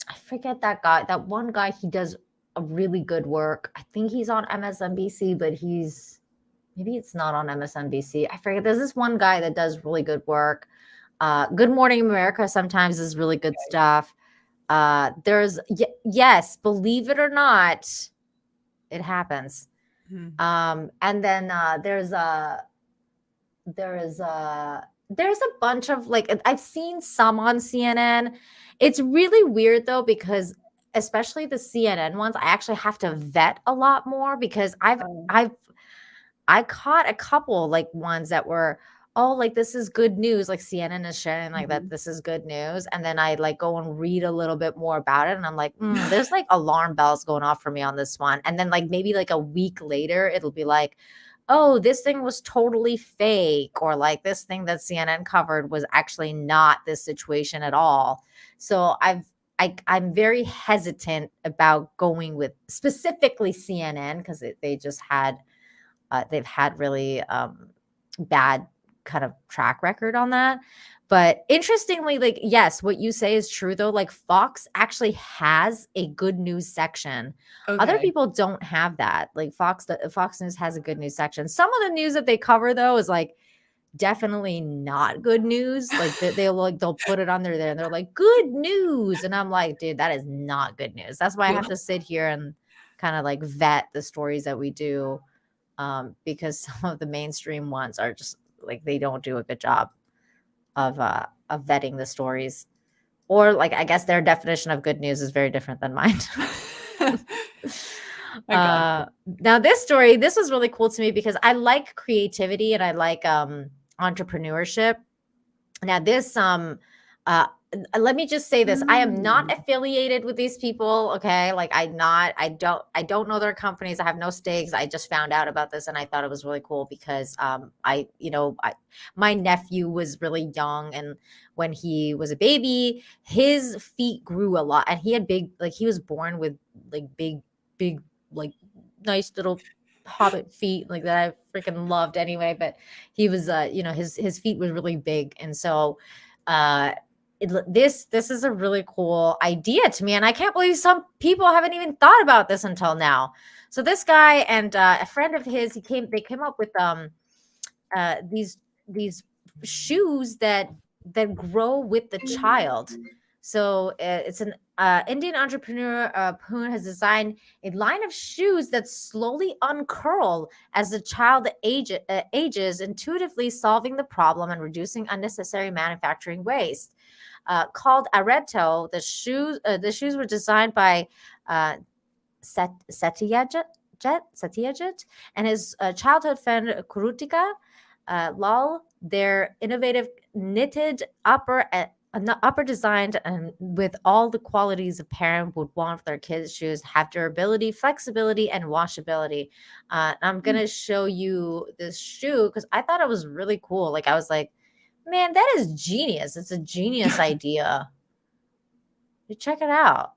I forget that guy, that one guy, he does a really good work. I think he's on MSNBC, but maybe it's not on MSNBC. I forget. There's this one guy that does really good work. Good Morning America sometimes is really good stuff. There's yes, believe it or not, it happens. And then there's a bunch of, like, I've seen some on CNN. It's really weird though, because especially the CNN ones, I actually have to vet a lot more, because I caught a couple, like, ones that were, oh, like, this is good news, like CNN is sharing like that this is good news, and then I like go and read a little bit more about it, and I'm like, there's like alarm bells going off for me on this one. And then like maybe like a week later it'll be like, oh, this thing was totally fake, or like this thing that CNN covered was actually not this situation at all. So I'm very hesitant about going with specifically CNN, because they just had they've had really bad kind of track record on that. But interestingly, like, yes, what you say is true though. Like, Fox actually has a good news section. Other people don't have that. Like, Fox News has a good news section. Some of the news that they cover though is like definitely not good news. Like they'll put it on there and they're like, good news, and I'm like, dude, that is not good news. That's why I have to sit here and kind of like vet the stories that we do, because some of the mainstream ones are just like, they don't do a good job of vetting the stories, or like, I guess their definition of good news is very different than mine. Now this story, this was really cool to me because I like creativity and I like entrepreneurship. Now this let me just say this. I am not affiliated with these people. Okay. Like I don't know their companies. I have no stakes. I just found out about this and I thought it was really cool because my nephew was really young, and when he was a baby, his feet grew a lot, and he had he was born with like big, like nice little hobbit feet like that I freaking loved anyway. But he was, his feet were really big. And so, this is a really cool idea to me, and I can't believe some people haven't even thought about this until now. So this guy and a friend of his, they came up with these shoes that grow with the child. So it's an Indian entrepreneur who has designed a line of shoes that slowly uncurl as the child ages, intuitively solving the problem and reducing unnecessary manufacturing waste. Called Areto, the shoes were designed by Satyajit and his childhood friend Kurutika Lal. Their innovative knitted upper designed and with all the qualities a parent would want for their kids' shoes, have durability, flexibility, and washability. I'm gonna show you this shoe because I thought it was really cool. Like I was like, man, that is genius. It's a genius idea. You check it out.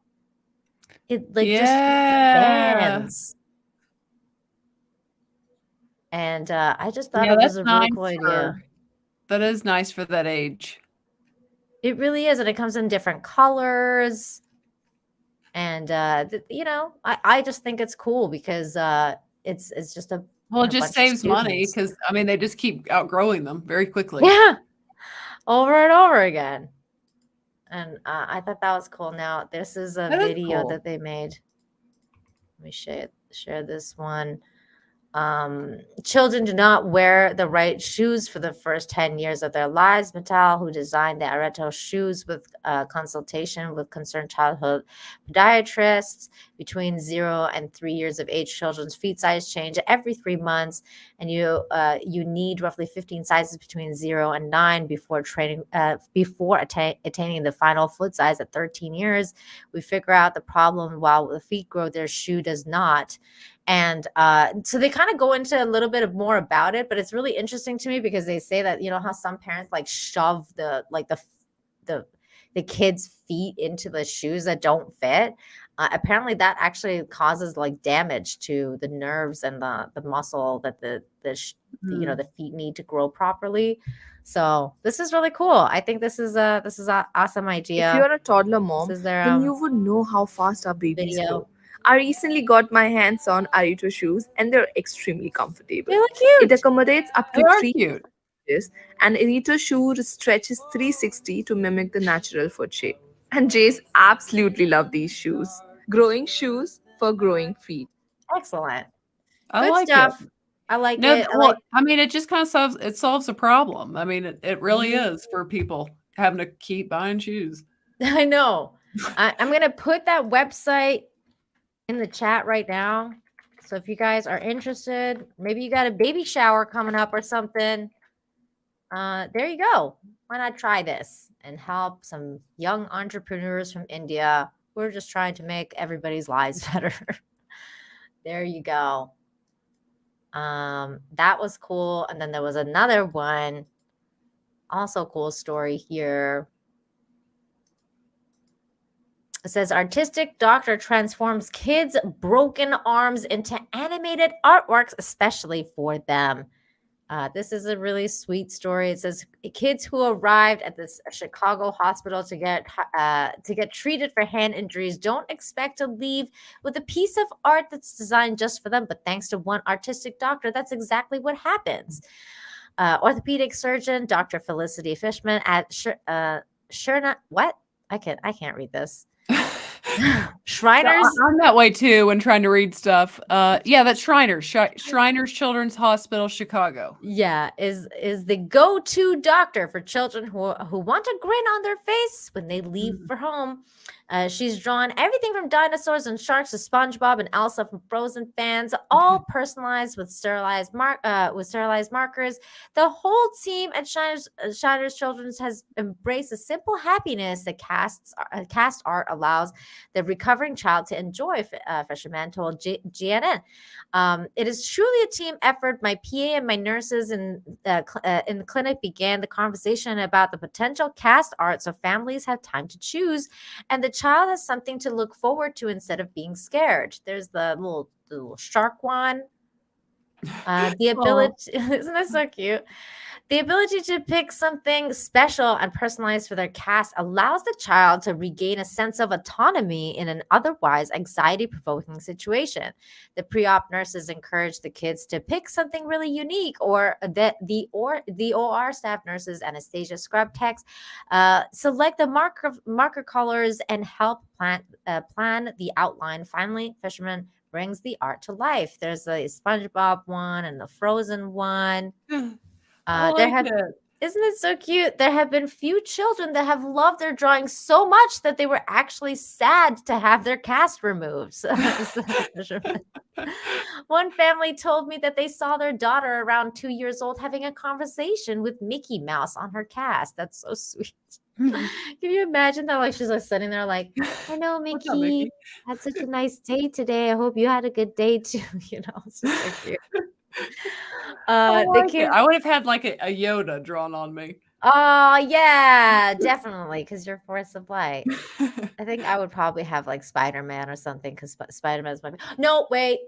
It just expands. And I just thought it was a really cool idea. That is nice for that age. It really is. And it comes in different colors. And, I just think it's cool because it's just Well, it and a just bunch of saves money students. because I mean they just keep outgrowing them very quickly. Yeah, over and over again. And I thought that was cool. Now, this is a That is video cool. that they made. Let me share this one. Children do not wear the right shoes for the first 10 years of their lives. Mattel, who designed the Areto shoes with consultation with concerned childhood podiatrists, between 0 and 3 years of age, children's feet size change every 3 months, and you need roughly 15 sizes between 0 and 9 before attaining the final foot size at 13 years. We figure out the problem while the feet grow, their shoe does not. And so they kind of go into a little bit of more about it, but it's really interesting to me because they say that, you know, how some parents like shove the kids' feet into the shoes that don't fit. Apparently that actually causes like damage to the nerves and the muscle that you know, the feet need to grow properly. So this is really cool. I think this is an awesome idea. If you're a toddler mom, This is their, then you would know how fast our babies video. grow. I recently got my hands on Arito shoes and they're extremely comfortable. They look cute. It accommodates up They to are 3 cute. inches, and Arito shoe stretches 360 to mimic the natural foot shape. And Jays absolutely love these shoes. Growing shoes for growing feet. Excellent. I Good like stuff. it. I like No, it. I well, like I mean, it just kind of solves a problem. I mean, it really is for people having to keep buying shoes. I know. I'm going to put that website in the chat right now. So if you guys are interested, maybe you got a baby shower coming up or something. There you go. Why not try this and help some young entrepreneurs from India who are just trying to make everybody's lives better. There you go. That was cool. And then there was another one, also cool story here. It says artistic doctor transforms kids' broken arms into animated artworks, especially for them. This is a really sweet story. It says kids who arrived at this Chicago hospital to get treated for hand injuries don't expect to leave with a piece of art that's designed just for them. But thanks to one artistic doctor, that's exactly what happens. Orthopedic surgeon Dr. Felicity Fishman at what? I can't read this. Shriners. I'm that way too when trying to read stuff. Yeah, that's Shriners. Shriners Children's Hospital, Chicago. Yeah, is the go-to doctor for children who want a grin on their face when they leave for home. She's drawn everything from dinosaurs and sharks to SpongeBob and Elsa from Frozen fans, all personalized with sterilized markers. The whole team at Shriners Children's has embraced the simple happiness that cast art allows the recovering child to enjoy. Fisherman told GNN. It is truly a team effort. My PA and my nurses in the clinic began the conversation about the potential cast art so families have time to choose and the child has something to look forward to instead of being scared. There's the little shark one. The ability, isn't that so cute? The ability to pick something special and personalized for their cast allows the child to regain a sense of autonomy in an otherwise anxiety-provoking situation. The pre-op nurses encourage the kids to pick something really unique, or the OR staff nurses, anesthesia scrub techs, select the marker colors and help plan the outline. Finally, Fisherman brings the art to life. There's a SpongeBob one and the Frozen one. Isn't it so cute? There have been few children that have loved their drawings so much that they were actually sad to have their cast removed. One family told me that they saw their daughter around 2 years old having a conversation with Mickey Mouse on her cast. That's so sweet. Can you imagine that? Like she's like sitting there like, I know Mickey had such a nice day today. I hope you had a good day too. You know, it's just so cute. I would have had like a Yoda drawn on me. Oh yeah, definitely, because you're Force of Light. I think I would probably have like Spider-Man or something because Spider-Man's my no wait,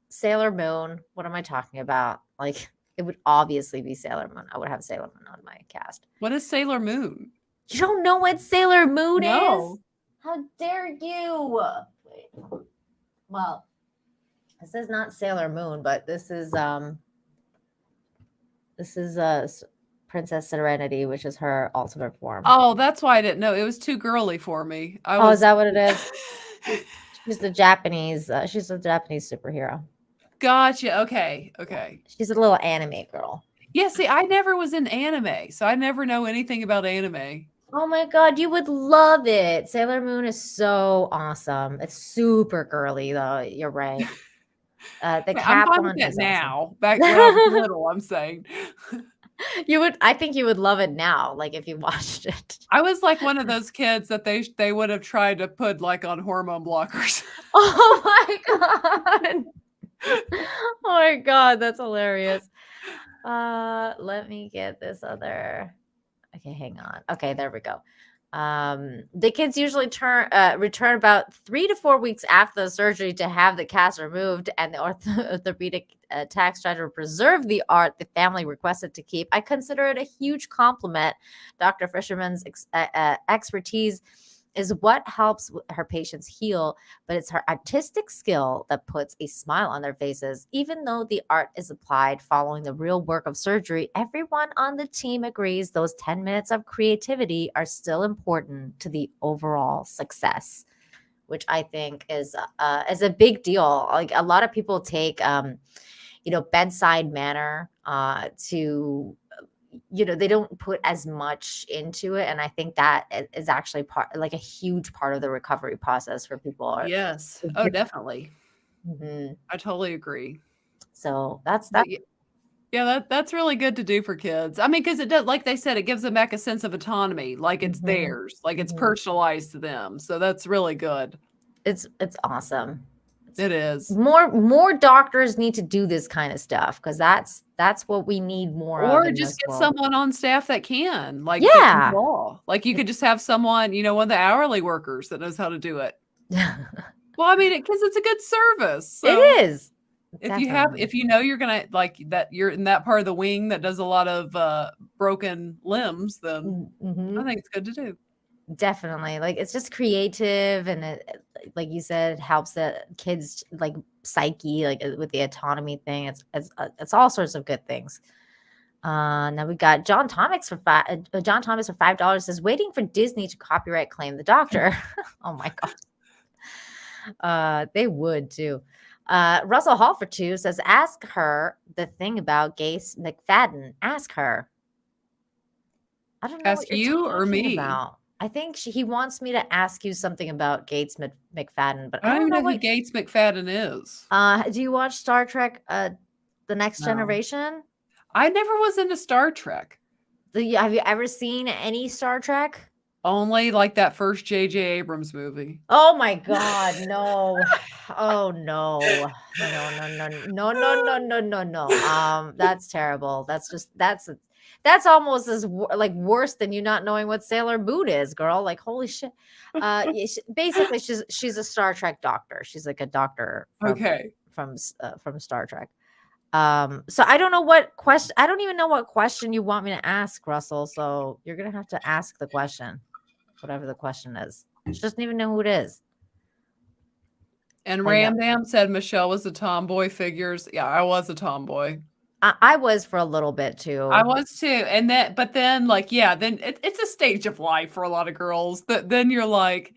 Sailor Moon. What am I talking about? Like it would obviously be Sailor Moon. I would have Sailor Moon on my cast. What is Sailor Moon? You don't know what Sailor Moon No. is? How dare you? Wait. Well, This is not Sailor Moon, but this is Princess Serenity, which is her ultimate form. Oh, that's why I didn't know. It was too girly for me. Oh, is that what it is? She's a Japanese superhero. Gotcha. Okay. Okay. She's a little anime girl. Yeah, see, I never was in anime, so I never know anything about anime. Oh my god, you would love it. Sailor Moon is so awesome. It's super girly though. You're right. The I'm cap fine with one it is now. Back when I was little, I'm saying. I think you would love it now, like if you watched it. I was like one of those kids that they would have tried to put like on hormone blockers. Oh my god. Oh my god, that's hilarious. Let me get this other. Okay, hang on. Okay, there we go. The kids usually return about 3 to 4 weeks after the surgery to have the cast removed, and the orthopedic techs try to preserve the art the family requested to keep. I consider it a huge compliment. Dr. Fisherman's expertise is what helps her patients heal, but it's her artistic skill that puts a smile on their faces. Even though the art is applied following the real work of surgery, everyone on the team agrees those 10 minutes of creativity are still important to the overall success, which I think is a big deal. Like a lot of people take, bedside manner to they don't put as much into it, and I think that is actually a huge part of the recovery process for people. Yes. Oh, definitely. Mm-hmm. I totally agree. So that's yeah, that's really good to do for kids. I mean, because it does, like they said, it gives them back a sense of autonomy, like it's theirs, like it's personalized to them. So that's really good. It's awesome. It is. More doctors need to do this kind of stuff because that's what we need more of. Or just get someone on staff that can, like, yeah. Like you could just have someone, one of the hourly workers that knows how to do it. Well, I mean, because it's a good service. So it is. If you're gonna like that, you're in that part of the wing that does a lot of broken limbs, then I think it's good to do. Definitely. Like it's just creative, and it, like you said, it helps the kids like psyche, like with the autonomy thing. It's all sorts of good things. Now we got John Thomas for $5 says waiting for Disney to copyright claim the Doctor. Oh my god. They would too. Russell Hall for $2 says ask her the thing about Gates McFadden. Ask her. I don't know. Ask you or me? About. I think he wants me to ask you something about Gates McFadden, but I don't even know who Gates McFadden is. Do you watch Star Trek, The Next Generation? I never was into Star Trek. Have you ever seen any Star Trek? Only like that first J.J. Abrams movie. Oh my God, no. Oh no. No. That's terrible. That's almost as worse than you not knowing what Sailor Moon is, girl. Like holy shit. Basically, she's a Star Trek doctor. She's like a doctor. From Star Trek. So I don't know what question. I don't even know what question you want me to ask, Russell. So you're gonna have to ask the question, whatever the question is. She doesn't even know who it is. And Ramdam said Michelle was a tomboy. Figures. Yeah, I was a tomboy. I was for a little bit too. I was too, and but then it's a stage of life for a lot of girls. Then you're like,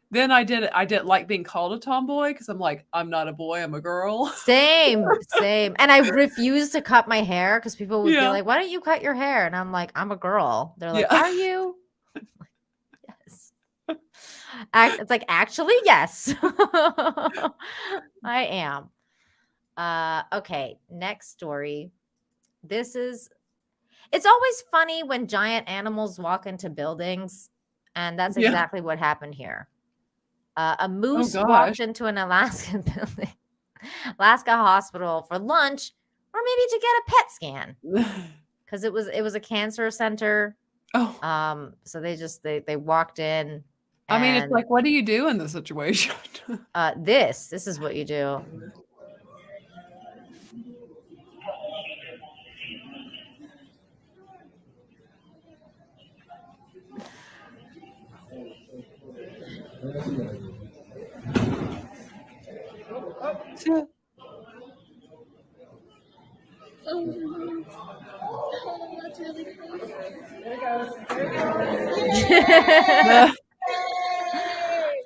then I didn't like being called a tomboy because I'm like, I'm not a boy, I'm a girl. Same. And I refused to cut my hair because people would be like, why don't you cut your hair? And I'm like, I'm a girl. They're like, are you? I'm like, yes. It's like, actually, yes. I am. Okay, next story. It's always funny when giant animals walk into buildings, and that's exactly what happened here. A moose walked into an Alaskan building, Alaska hospital for lunch, or maybe to get a PET scan, because it was a cancer center. Oh, so they walked in. I mean, it's like, what do you do in this situation? This is what you do.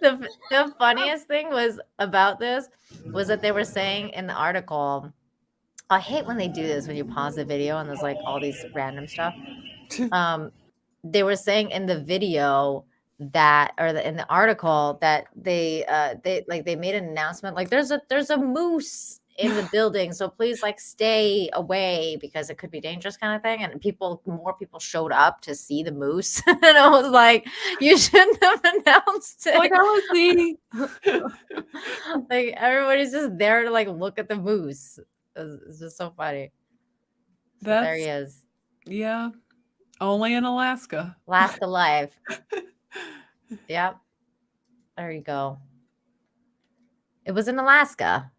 The funniest thing was about this was that they were saying in the article, I hate when they do this when you pause the video and there's like all these random stuff. They were saying in the video that, or in the article, that they made an announcement like there's a moose in the building, so please like stay away because it could be dangerous, kind of thing. And more people showed up to see the moose, and I was like, you shouldn't have announced it. Like, I was seeing. Like everybody's just there to like look at the moose. It's just so funny. So there he is. Yeah. Only in Alaska. Alaska Live. Yep. There you go. It was in Alaska.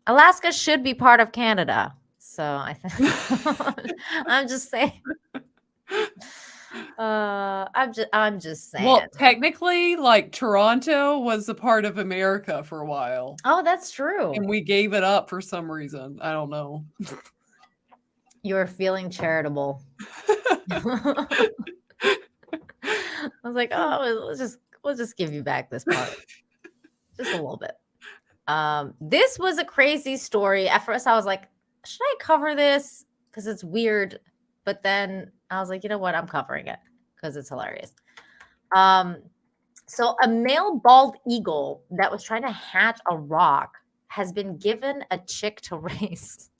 Alaska should be part of Canada. So I think I'm just saying. I'm just saying. Well, technically, like Toronto was a part of America for a while. Oh, that's true. And we gave it up for some reason. I don't know. You're feeling charitable. I was like, oh, we'll just give you back this part. Just a little bit. This was a crazy story. At first I was like, should I cover this? Because it's weird. But then I was like, you know what? I'm covering it because it's hilarious. So a male bald eagle that was trying to hatch a rock has been given a chick to raise.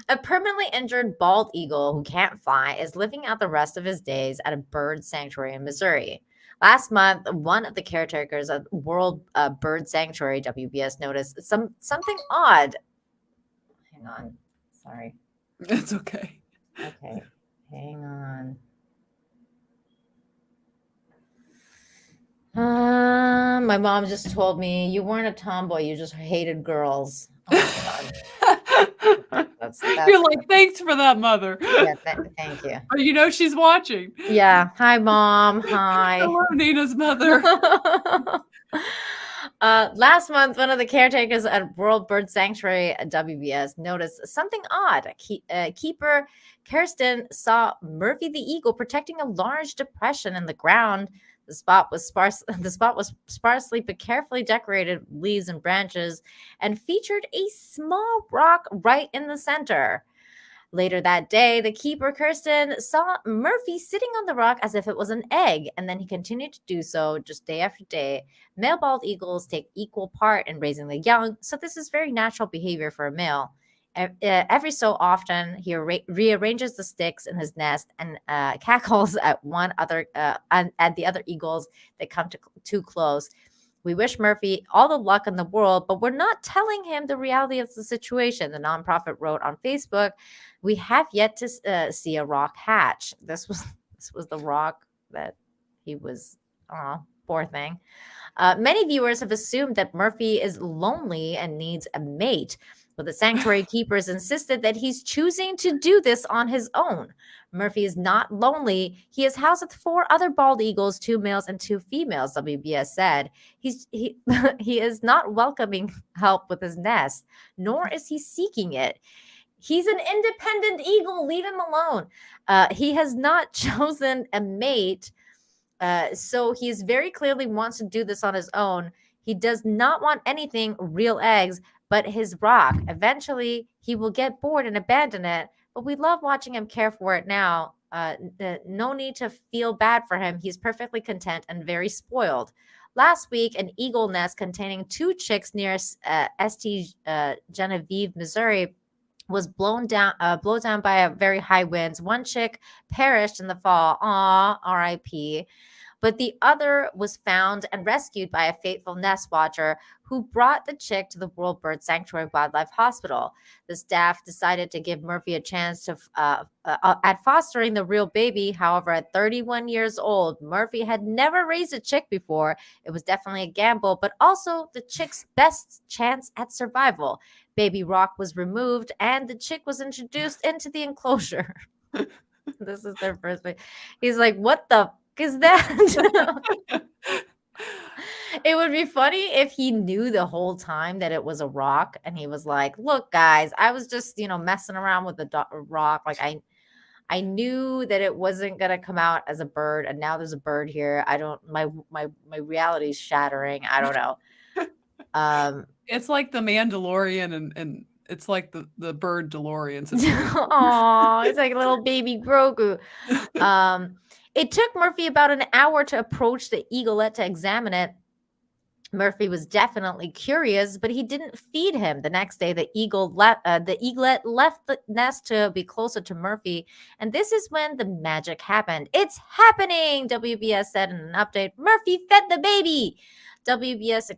A permanently injured bald eagle who can't fly is living out the rest of his days at a bird sanctuary in Missouri. Last month, one of the caretakers of World Bird Sanctuary, WBS, noticed something odd. Hang on. Sorry. It's okay. Okay. Hang on. My mom just told me you weren't a tomboy. You just hated girls. Oh my God. That's You're like, thanks for that, mother. Yeah, thank you. Oh, you know she's watching. Yeah. Hi, Mom. Hi. Hello, Nina's mother. Last month, one of the caretakers at World Bird Sanctuary at WBS noticed something odd. Keeper Kirsten saw Murphy the eagle protecting a large depression in the ground. The spot was sparsely but carefully decorated with leaves and branches and featured a small rock right in the center. Later that day, the keeper, Kirsten, saw Murphy sitting on the rock as if it was an egg, and then he continued to do so just day after day. Male bald eagles take equal part in raising the young, so this is very natural behavior for a male. Every so often, he rearranges the sticks in his nest and cackles at at the other eagles that come too close. We wish Murphy all the luck in the world, but we're not telling him the reality of the situation, the nonprofit wrote on Facebook. We have yet to see a rock hatch. This was the rock that he was, poor thing. Many viewers have assumed that Murphy is lonely and needs a mate, but the sanctuary keepers insisted that he's choosing to do this on his own. Murphy is not lonely. He is housed with 4 other bald eagles, 2 males and 2 females, WBS said. He is not welcoming help with his nest, nor is he seeking it. He's an independent eagle. Leave him alone. He has not chosen a mate, so he is very clearly wants to do this on his own. He does not want anything real eggs, but his rock. Eventually, he will get bored and abandon it, but we love watching him care for it now. No need to feel bad for him. He's perfectly content and very spoiled. Last week, an eagle nest containing 2 chicks near St. Genevieve, Missouri, was blown down by a very high winds. 1 chick perished in the fall. Aw, R.I.P. But the other was found and rescued by a faithful nest watcher who brought the chick to the World Bird Sanctuary Wildlife Hospital. The staff decided to give Murphy a chance to at fostering the real baby. However, at 31 years old, Murphy had never raised a chick before. It was definitely a gamble, but also the chick's best chance at survival. Baby rock was removed, and the chick was introduced into the enclosure. This is their first baby. He's like, what the is that? It would be funny if he knew the whole time that it was a rock and he was like, look guys, I was just messing around with the rock, like I knew that it wasn't gonna come out as a bird, and now there's a bird here. I don't. My reality is shattering. I don't know. It's like the Mandalorian, and it's like the bird DeLorean. Oh, it's like a little baby Grogu. It took Murphy about an hour to approach the eaglet to examine it. Murphy was definitely curious, but he didn't feed him. The next day, the eaglet left the nest to be closer to Murphy, and this is when the magic happened. It's happening, WBS said in an update. Murphy fed the baby. WBS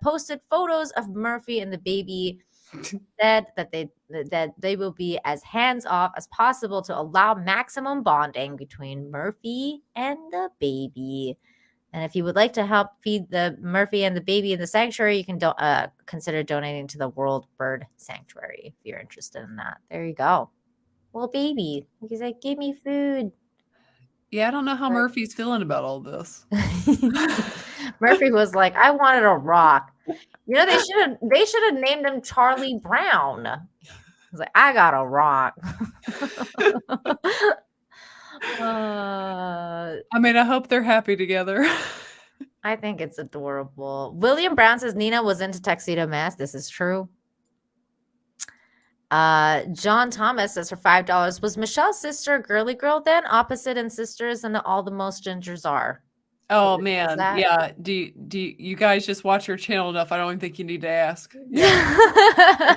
posted photos of Murphy and the baby. Said that they will be as hands-off as possible to allow maximum bonding between Murphy and the baby. And if you would like to help feed the Murphy and the baby in the sanctuary, you can consider donating to the World Bird Sanctuary if you're interested in that. There you go. Well, baby, he's like, give me food. Yeah, I don't know how Murphy's feeling about all this. Murphy was like, I wanted a rock. You know, they should have named him Charlie Brown. He's like, I got a rock. I mean, I hope they're happy together. I think it's adorable. William Brown says Nina was into tuxedo mask. This is true. John Thomas says for $5, was Michelle's sister a girly girl then? Opposite in sisters and all the most gingers are. Oh man, yeah. Do you guys just watch her channel enough? I don't even think you need to ask. Yeah.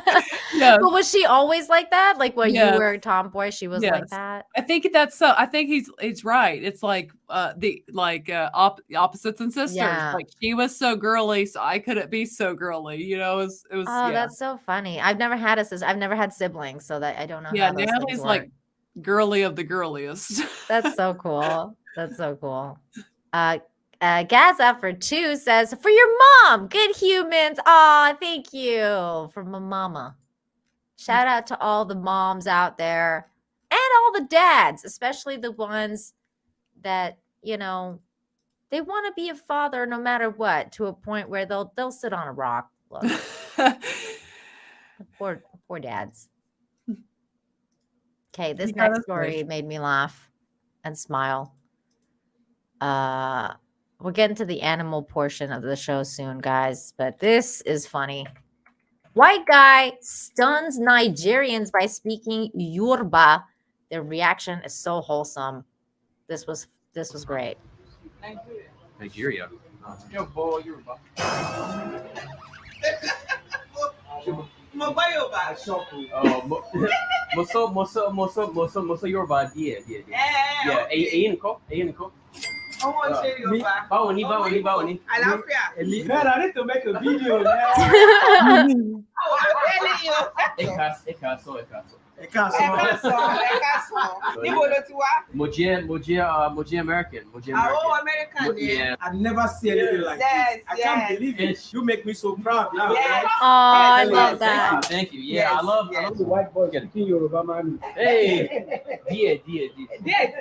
Yeah. But was she always like that? Like when you were a tomboy, she was like that. I think that's so. I think he's right. It's like opposites and sisters. Yeah. Like she was so girly, so I couldn't be so girly. You know, it was. Oh, that's so funny. I've never had a sister. I've never had siblings, so that I don't know. Yeah, how those Natalie's things work. like girly of the girliest. That's so cool. That's so cool. Gaza for 2 says, for your mom, good humans. Aw, thank you. For my mama. Shout out to all the moms out there and all the dads, especially the ones that, you know, they want to be a father no matter what, to a point where they'll sit on a rock. Look. Poor dads. Okay, this next story made me laugh and smile. We'll get into the animal portion of the show soon, guys, but this is funny. White guy stuns Nigerians by speaking Yoruba. Their reaction is so wholesome. This was great. Nigeria. Yo, boy, Yoruba. Moso Yoruba, yeah. Ẹ̀yin nìkan. Báwo ni. Àlàáfíà. Man, I need to make a video now. I'm telling you. Ẹ káàsán. Ẹ káàsán. Níbo ló ti wá? Mo jẹ́ American. American. Yeah. I've never seen anything like this. I can't believe it. You make me so proud now. Yes. Oh, I love that. Thank you. Yeah, I love the white boy speaking Yoruba, man. Hey, dear.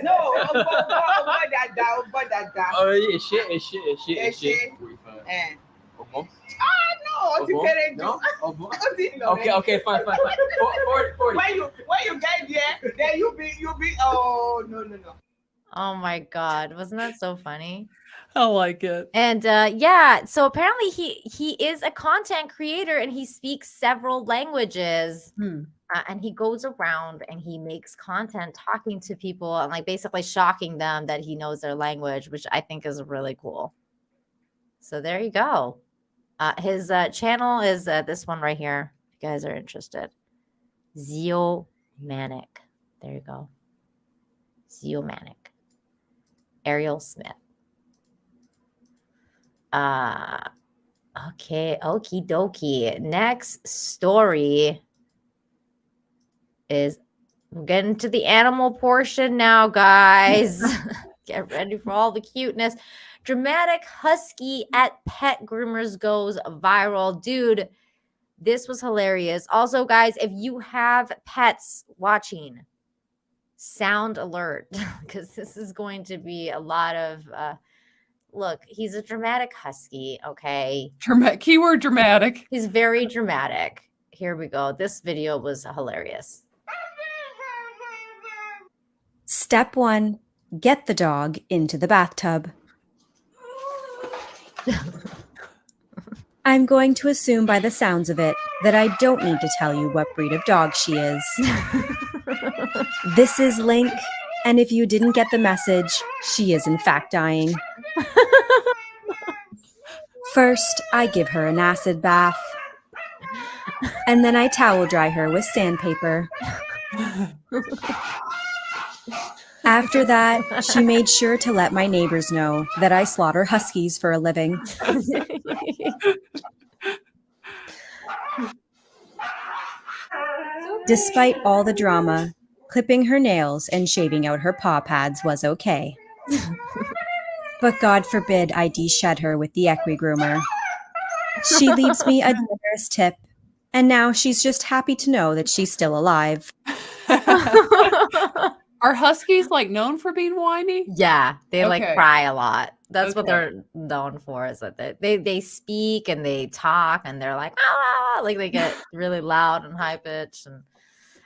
No, but that. Oh, yeah, shit. No, Okay, fine. 40. When you get there, then you be. Oh no. Oh my God, wasn't that so funny? I like it. And so apparently he is a content creator and he speaks several languages. And he goes around and he makes content talking to people and like basically shocking them that he knows their language, which I think is really cool. So there you go. His channel is this one right here. If you guys are interested. Zeomanic. There you go. Zeomanic. Ariel Smith. Okay, okie dokie. Next story is we're getting to the animal portion now, guys. Get ready for all the cuteness. Dramatic husky at pet groomers goes viral. Dude, this was hilarious. Also, guys, if you have pets watching, sound alert, because this is going to be a lot of look, he's a dramatic husky, okay? Keyword dramatic. He's very dramatic. Here we go. This video was hilarious. Step 1, get the dog into the bathtub. I'm going to assume by the sounds of it that I don't need to tell you what breed of dog she is. This is Link, and if you didn't get the message, she is in fact dying. First, I give her an acid bath, and then I towel dry her with sandpaper. After that, she made sure to let my neighbors know that I slaughter huskies for a living. Despite all the drama, clipping her nails and shaving out her paw pads was okay. But God forbid I de-shed her with the equi-groomer. She leaves me a generous tip, and now she's just happy to know that she's still alive. Are huskies like known for being whiny? Yeah, they like Okay. cry a lot. That's what Okay. they're known for, is that they speak and they talk and they're like, ah, like they get really loud and high pitched. And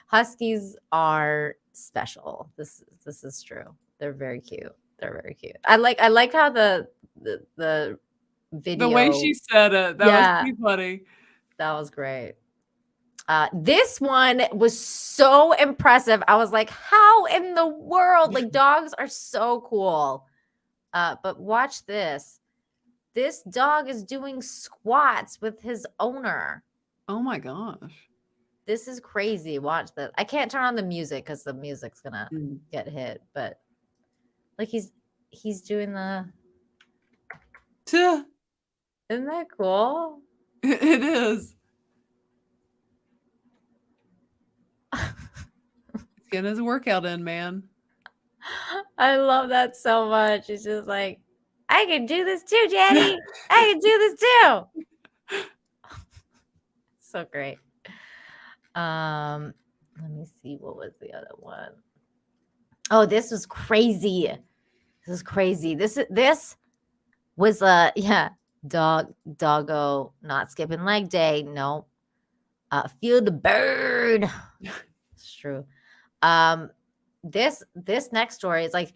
huskies are special. This is true. They're very cute. They're very cute. I like how the video, The way she said it, that was pretty funny. that was great. This one was so impressive. I was like, how in the world? Like, dogs are so cool. But watch this. This dog is doing squats with his owner. Oh my gosh. This is crazy. Watch this. I can't turn on the music because the music's gonna get hit. But like he's doing the. Isn't that cool? It is. He's getting his workout in, man. I love that so much. It's just like, I can do this too, Daddy. I can do this too. So great. Let me see, what was the other one? Oh, this was crazy. This is crazy. This was a doggo not skipping leg day. No. Feel the bird. It's true. This next story is like,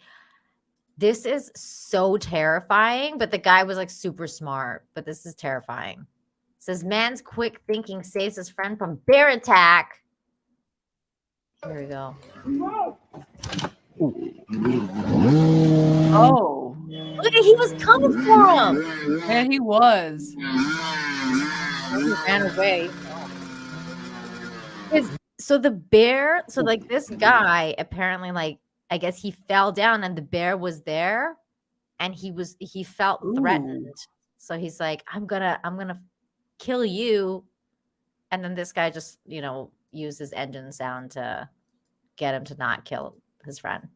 this is so terrifying, but the guy was like super smart, but this is terrifying. It says man's quick thinking saves his friend from bear attack. Here we go. Oh. Look at, he was coming for him. Yeah, he was. He ran away. So the bear, so like this guy apparently, like, I guess he fell down and the bear was there and he felt threatened. So he's like, I'm gonna kill you. And then this guy just, used his engine sound to get him to not kill his friend,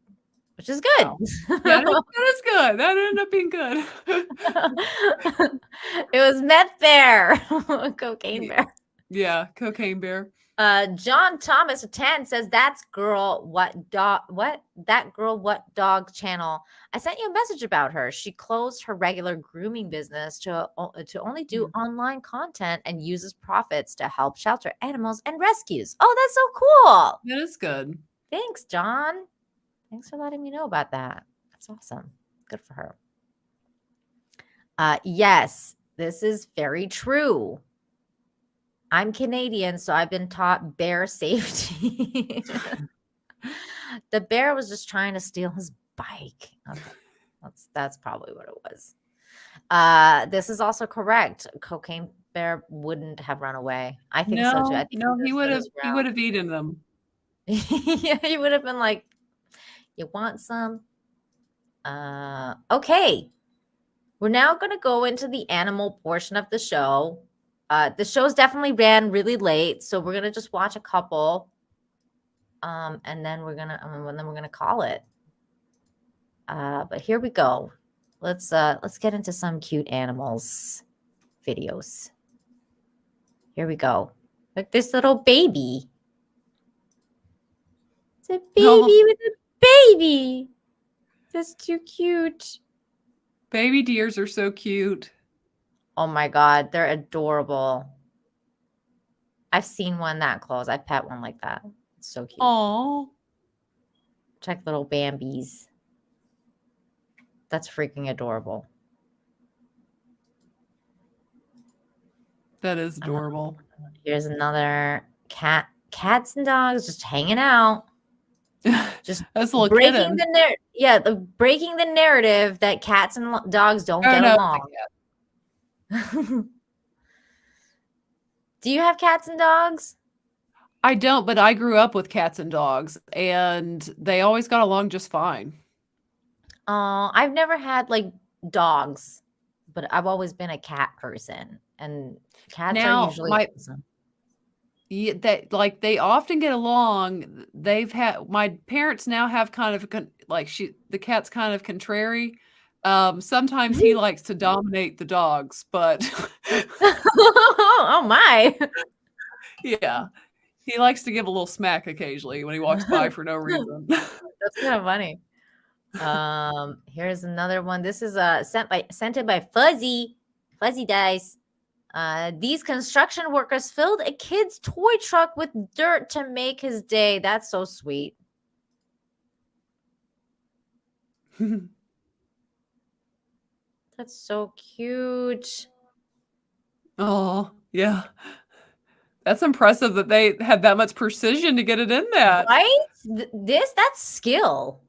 which is good. Yeah, that is good. That ended up being good. It was meth bear, cocaine bear. Yeah, cocaine bear. John Thomas 10 says, that's girl what dog channel. I sent you a message about her. She closed her regular grooming business to only do online content and uses profits to help shelter animals and rescues. Oh, that's so cool. That is good. Thanks, John. Thanks for letting me know about that. That's awesome. Good for her. Yes, this is very true. I'm Canadian, so I've been taught bear safety. The bear was just trying to steal his bike. Okay. That's probably what it was. This is also correct. Cocaine bear wouldn't have run away. I think so too. I think he would have eaten them. Yeah, he would have been like, you want some? Okay. We're now going to go into the animal portion of the show. The show's definitely ran really late, so we're gonna just watch a couple, and then we're gonna call it. But here we go. Let's get into some cute animals videos. Here we go. Like this little baby. It's a baby with a baby. That's too cute. Baby deers are so cute. Oh my God, they're adorable. I've seen one that close. I pet one like that. It's so cute. Aww. Protect little Bambies. That's freaking adorable. That is adorable. Here's another cat. Cats and dogs just hanging out. Just That's a little breaking kitten. breaking the narrative that cats and dogs don't get no, along. Do you have cats and dogs? I don't, but I grew up with cats and dogs, and they always got along just fine. I've never had like dogs, but I've always been a cat person, and cats are Now, usually awesome. they often get along. My parents now have kind of the cat's kind of contrary. Sometimes he likes to dominate the dogs, but Oh my. yeah, he likes to give a little smack occasionally when he walks by for no reason. That's kind of funny. Here's another one. This is sent in by Fuzzy Dice. These construction workers filled a kid's toy truck with dirt to make his day. That's so sweet. That's so cute. Oh, yeah. That's impressive that they had that much precision to get it in that. Right? That's skill.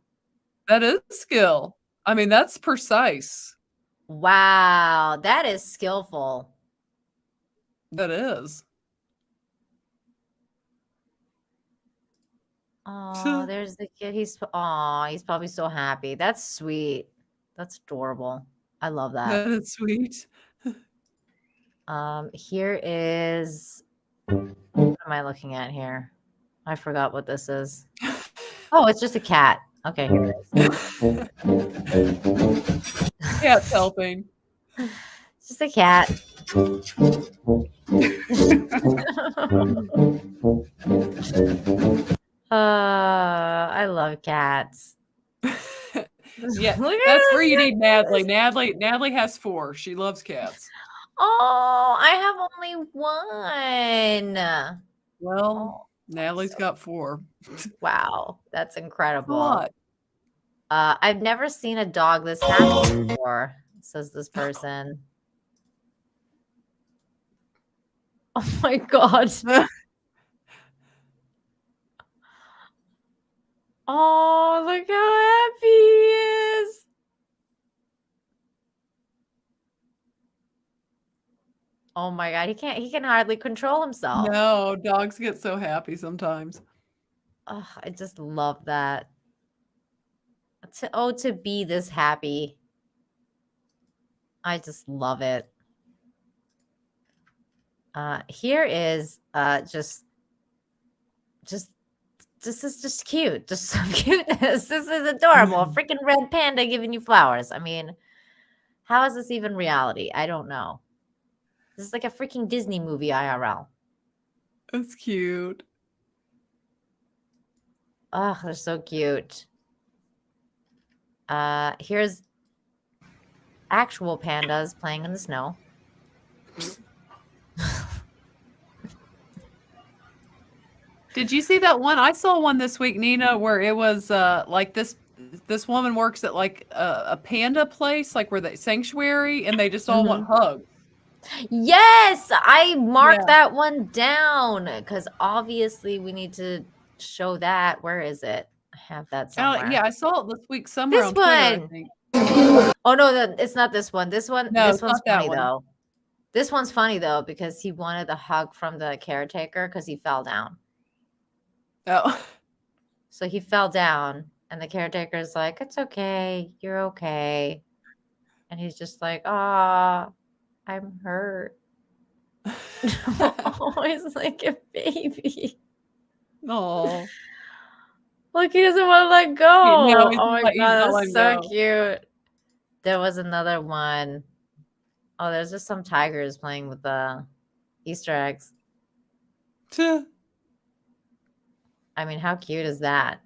That is skill. I mean, that's precise. Wow, that is skillful. That is. Oh, there's the kid. He's probably so happy. That's sweet. That's adorable. I love that. That is sweet. Here is, what am I looking at here? I forgot what this is. Oh, it's just a cat. Okay, here it is. Cat's helping. It's just a cat. I love cats. Yeah, Look at that's this where you cat. need Natalie. Natalie has 4. She loves cats. Oh, I have only one. Well, Natalie's got 4. Wow, that's incredible. What? I've never seen a dog this happy before, says this person. Oh my god. Oh, look how happy he is. Oh my god, he can hardly control himself. No, dogs get so happy sometimes. Oh, I just love that. To be this happy. I just love it. Here is this is just cute. Just some cuteness. This is adorable. A freaking red panda giving you flowers. I mean, how is this even reality? I don't know. This is like a freaking Disney movie IRL. That's cute. Oh, they're so cute. Here's actual pandas playing in the snow. Did you see that one? I saw one this week, Nina, where it was like this woman works at like a panda place, like where the sanctuary, and they just all want hugs. Yes, I marked that one down because obviously we need to show that. Where is it? I have that somewhere. Yeah, I saw it this week somewhere This on Twitter, I one. think. Oh no, it's not this one. This No, one's it's not that funny one. though. This one's funny though because he wanted a hug from the caretaker because he fell down. Oh. So he fell down, and the caretaker's like, "It's okay, you're okay," and he's just like, "Ah, I'm hurt." Oh, he's like a baby. Oh. Look, he doesn't want to let go. No, he's Oh my not- he's not god, that's letting so go. cute. There was another one. Oh, there's just some tigers playing with the Easter eggs. I mean, how cute is that?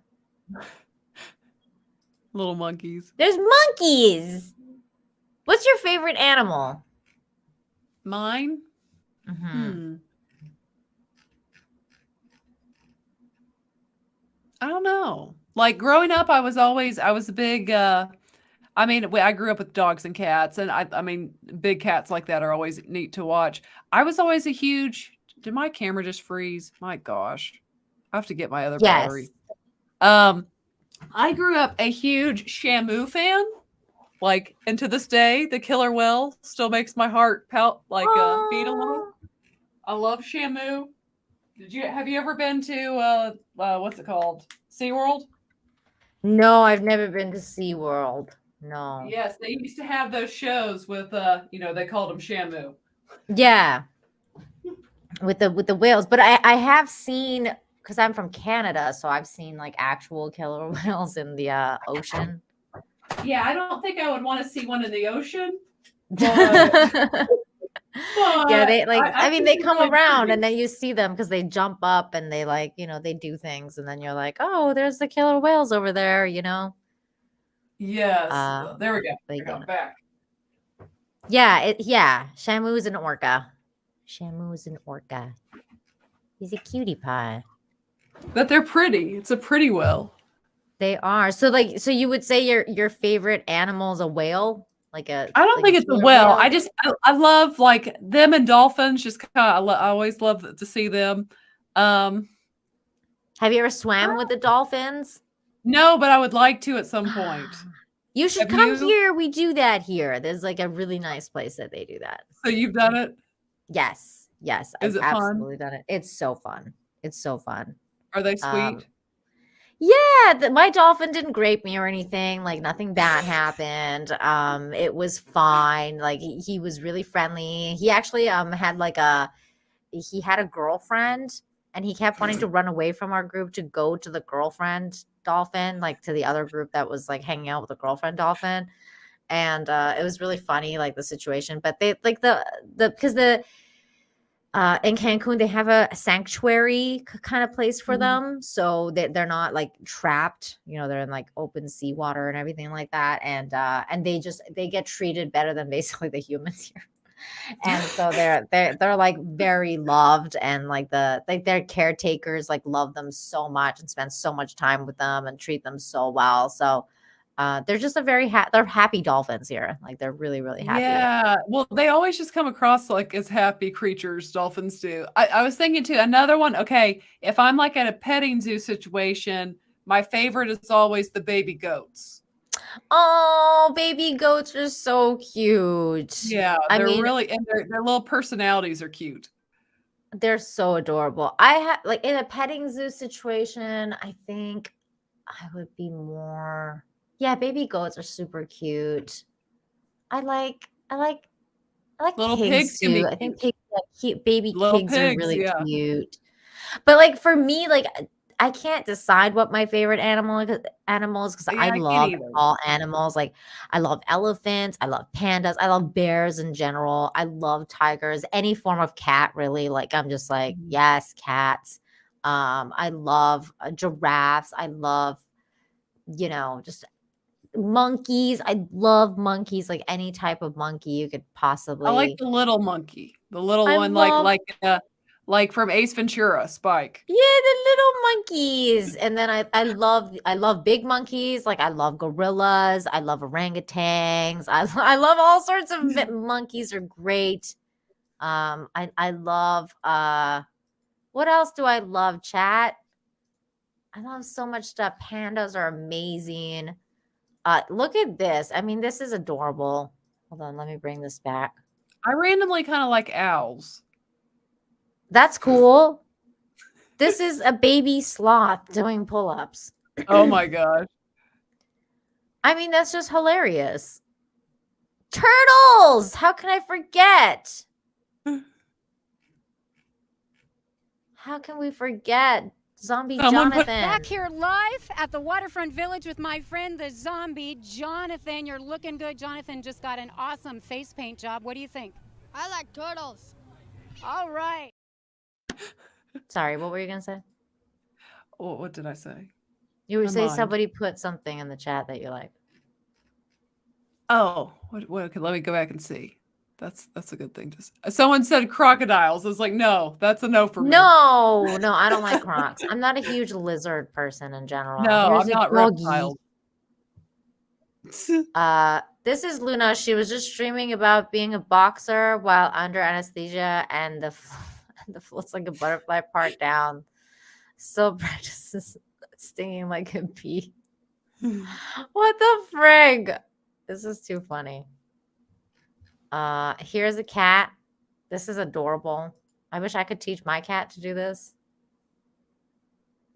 Little monkeys. There's monkeys. What's your favorite animal? Mine? Mm-hmm. I don't know. Like growing up, I was a big. I mean, I grew up with dogs and cats, and I mean, big cats like that are always neat to watch. I was always a huge. Did my camera just freeze? My gosh, I have to get my other battery. Yes. I grew up a huge Shamu fan. Like, and to this day, the killer whale still makes my heart beat a little. I love Shamu. Have you ever been to what's it called? SeaWorld? No, I've never been to SeaWorld. No. Yes, they used to have those shows with they called them Shamu. Yeah. With the whales. But I have seen, because I'm from Canada, so I've seen like actual killer whales in the ocean. Yeah, I don't think I would want to see one in the ocean. Yeah, they I mean, they think come really around pretty. and then you see them because they jump up and they they do things, and then you're like, oh, there's the killer whales over there, Yes, Uh, there we go. but Here we go. yeah. Back. Yeah, Shamu's an orca. Shamu's an orca. He's a cutie pie. But they're pretty. It's a pretty whale. They are. So you would say your favorite animal is a whale? I don't think it's a killer whale. I love like them and dolphins. Just kind of, I always love to see them. Have you ever swam with the dolphins? No, but I would like to at some point. You should Have come you? here. We do that here. There's like a really nice place that they do that. So you've done it? Yes. Is I've it fun? absolutely done it. It's so fun. It's so fun. Are they sweet? Yeah, my dolphin didn't grape me or anything. Like nothing bad happened. It was fine. Like he was really friendly. He actually had he had a girlfriend, and he kept wanting to run away from our group to go to the girlfriend dolphin, like to the other group that was like hanging out with the girlfriend dolphin. And it was really funny, like the situation. But they like because in Cancun, they have a sanctuary kind of place for them. So they're not like trapped, they're in like open seawater and everything like that. And they get treated better than basically the humans here. And so they're like very loved, and like their caretakers like love them so much and spend so much time with them and treat them so well. So they're just they're happy dolphins here. Like they're really, really happy. Yeah. Well, they always just come across like as happy creatures, dolphins do. I was thinking too, another one. Okay, if I'm like at a petting zoo situation, my favorite is always the baby goats. Oh, baby goats are so cute. Yeah, they're really, and their little personalities are cute. They're so adorable. I have like in a petting zoo situation, I think I would be more. Yeah, baby goats are super cute. I like Little pigs pigs can be too. I think cute. pigs are cute. Baby Little pigs are pigs, really yeah. cute. But like for me, like I can't decide what my favorite animals because Yeah, I I can't love either. all animals. Like I love elephants, I love pandas, I love bears in general. I love tigers, any form of cat really. Like I'm just like, yes, cats. I love giraffes. I love, just monkeys. I love monkeys, like any type of monkey you could possibly. I like the little monkey, the little I one, love- like from Ace Ventura, Spike. Yeah, the little monkeys. And then I love big monkeys. Like I love gorillas. I love orangutans. I love all sorts of monkeys are great. I love what else do I love, chat? I love so much stuff. Pandas are amazing. Look at this. I mean, this is adorable. Hold on, let me bring this back. I randomly kind of like owls. That's cool. This is a baby sloth doing pull-ups. Oh my gosh. I mean, that's just hilarious. Turtles! How can I forget? How can we forget Zombie Jonathan? Back here live at the Waterfront Village with my friend, the zombie Jonathan. You're looking good. Jonathan just got an awesome face paint job. What do you think? I like turtles. All right. Sorry, what were you going to say? What did I say? You were My saying mind. somebody put something in the chat that you like. Oh, what? Okay, let me go back and see. That's a good thing to say. Someone said crocodiles. I was like, no, that's a no for me. No, I don't like crocs. I'm not a huge lizard person in general. No, Here's I'm a not doggy. reptiles. This is Luna. She was just streaming about being a boxer while under anesthesia, and the float's like a butterfly part down. Still practices stinging like a bee. What the frig? This is too funny. Here's a cat. This is adorable. I wish I could teach my cat to do this.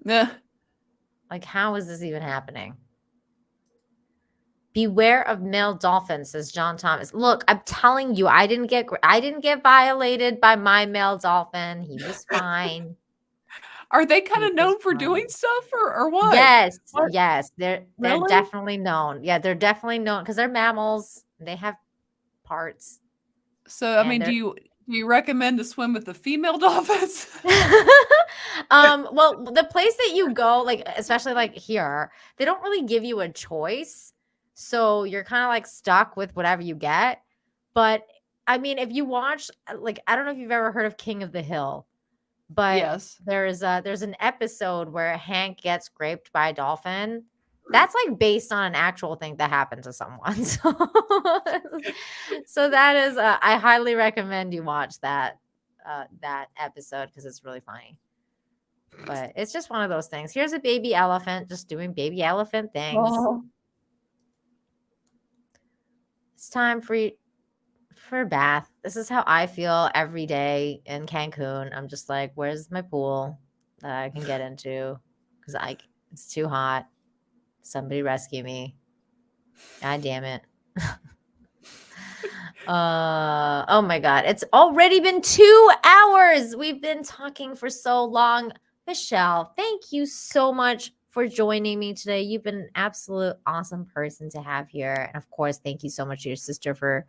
Yeah. Like, how is this even happening? Beware of male dolphins, says John Thomas. Look, I'm telling you, I didn't get violated by my male dolphin. He was fine. Are they kind of known for doing stuff or what? Yes, What? yes, they're Really? definitely known. Yeah, they're definitely known because they're mammals. They have parts. So, I And mean, they're- do you recommend to swim with the female dolphins? Well, the place that you go, like especially like here, they don't really give you a choice. So you're kind of like stuck with whatever you get. But I mean, if you watch like I don't know if you've ever heard of King of the Hill, but Yes. there's an episode where Hank gets raped by a dolphin. That's like based on an actual thing that happened to someone. So that is I highly recommend you watch that episode because it's really funny. But it's just one of those things. Here's a baby elephant just doing baby elephant things. Oh. It's time for a bath. This is how I feel every day in Cancun. I'm just like, where's my pool that I can get into? Because it's too hot. Somebody rescue me. God damn it. Oh my God. It's already been 2 hours. We've been talking for so long. Michelle, thank you so much for joining me today. You've been an absolute awesome person to have here. And of course, thank you so much to your sister for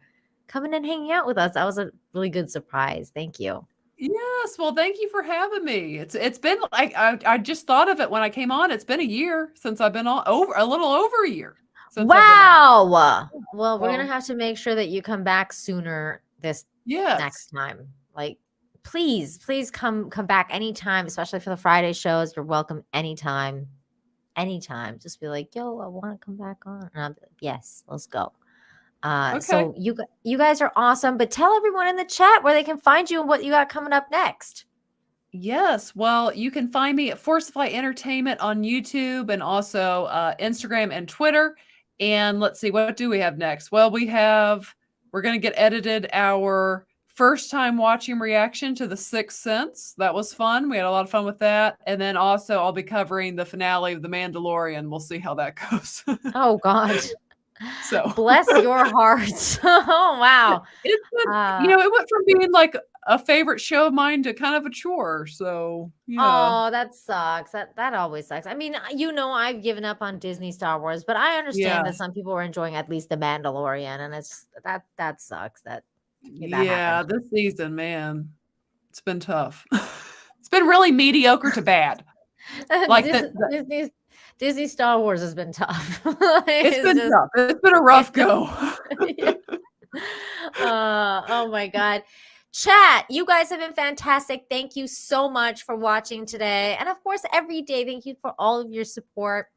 coming and hanging out with us. That was a really good surprise. Thank you. Yes. Well, thank you for having me. It's been like I just thought of it when I came on. It's been a year since I've been on, a little over a year. Since I've been on. Wow. Well, we're gonna have to make sure that you come back sooner this next time. Like, please come back anytime, especially for the Friday shows. You're welcome anytime. Anytime. Just be like, yo, I want to come back on. And I'll be like, yes, let's go. So you guys are awesome, but tell everyone in the chat where they can find you and what you got coming up next. Yes. Well, you can find me at Force Flight Entertainment on YouTube and also Instagram and Twitter. And let's see, what do we have next? Well, we're going to get edited our first time watching reaction to The Sixth Sense. That was fun. We had a lot of fun with that. And then also I'll be covering the finale of The Mandalorian. We'll see how that goes. Oh, God. So bless your heart. Oh, wow. It's been, it went from being like a favorite show of mine to kind of a chore. So, yeah. Oh, that sucks. That always sucks. I mean, I've given up on Disney Star Wars, but I understand that some people are enjoying at least The Mandalorian, and it's that sucks. That happened. This season, man, it's been tough. It's been really mediocre to bad. Like Disney Star Wars has been tough. It's been tough. It's been a rough go. Oh my God. Chat, you guys have been fantastic. Thank you so much for watching today. And of course, every day, thank you for all of your support.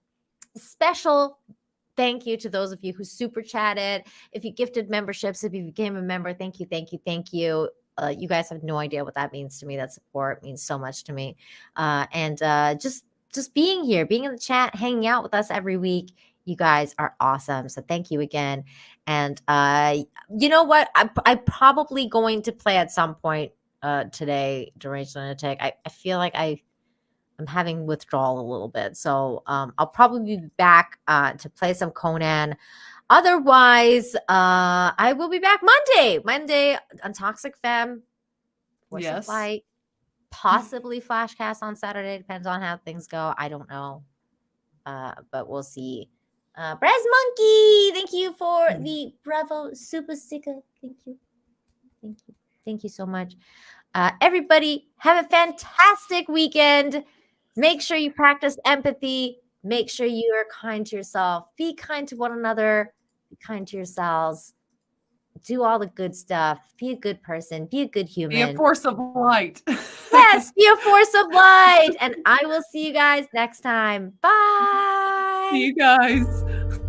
Special thank you to those of you who super chatted. If you gifted memberships, if you became a member, thank you, thank you, thank you. You guys have no idea what that means to me. That support means so much to me. And just being here, being in the chat, hanging out with us every week. You guys are awesome. So thank you again. And you know what? I'm probably going to play at some point today, Deranged Lunatic. I feel like I'm having withdrawal a little bit. So I'll probably be back to play some Conan. Otherwise, I will be back Monday on Toxic Femme. Force of Light. Possibly Flashcast on Saturday. Depends on how things go. I don't know. But we'll see. Braz Monkey, thank you for the Bravo Super Sticker. Thank you. Thank you. Thank you so much. Everybody, have a fantastic weekend. Make sure you practice empathy. Make sure you are kind to yourself. Be kind to one another. Be kind to yourselves. do all the good stuff. Be a good person. Be a good human. Be a force of light. Yes, be a force of light. And I will see you guys next time. Bye. See you guys.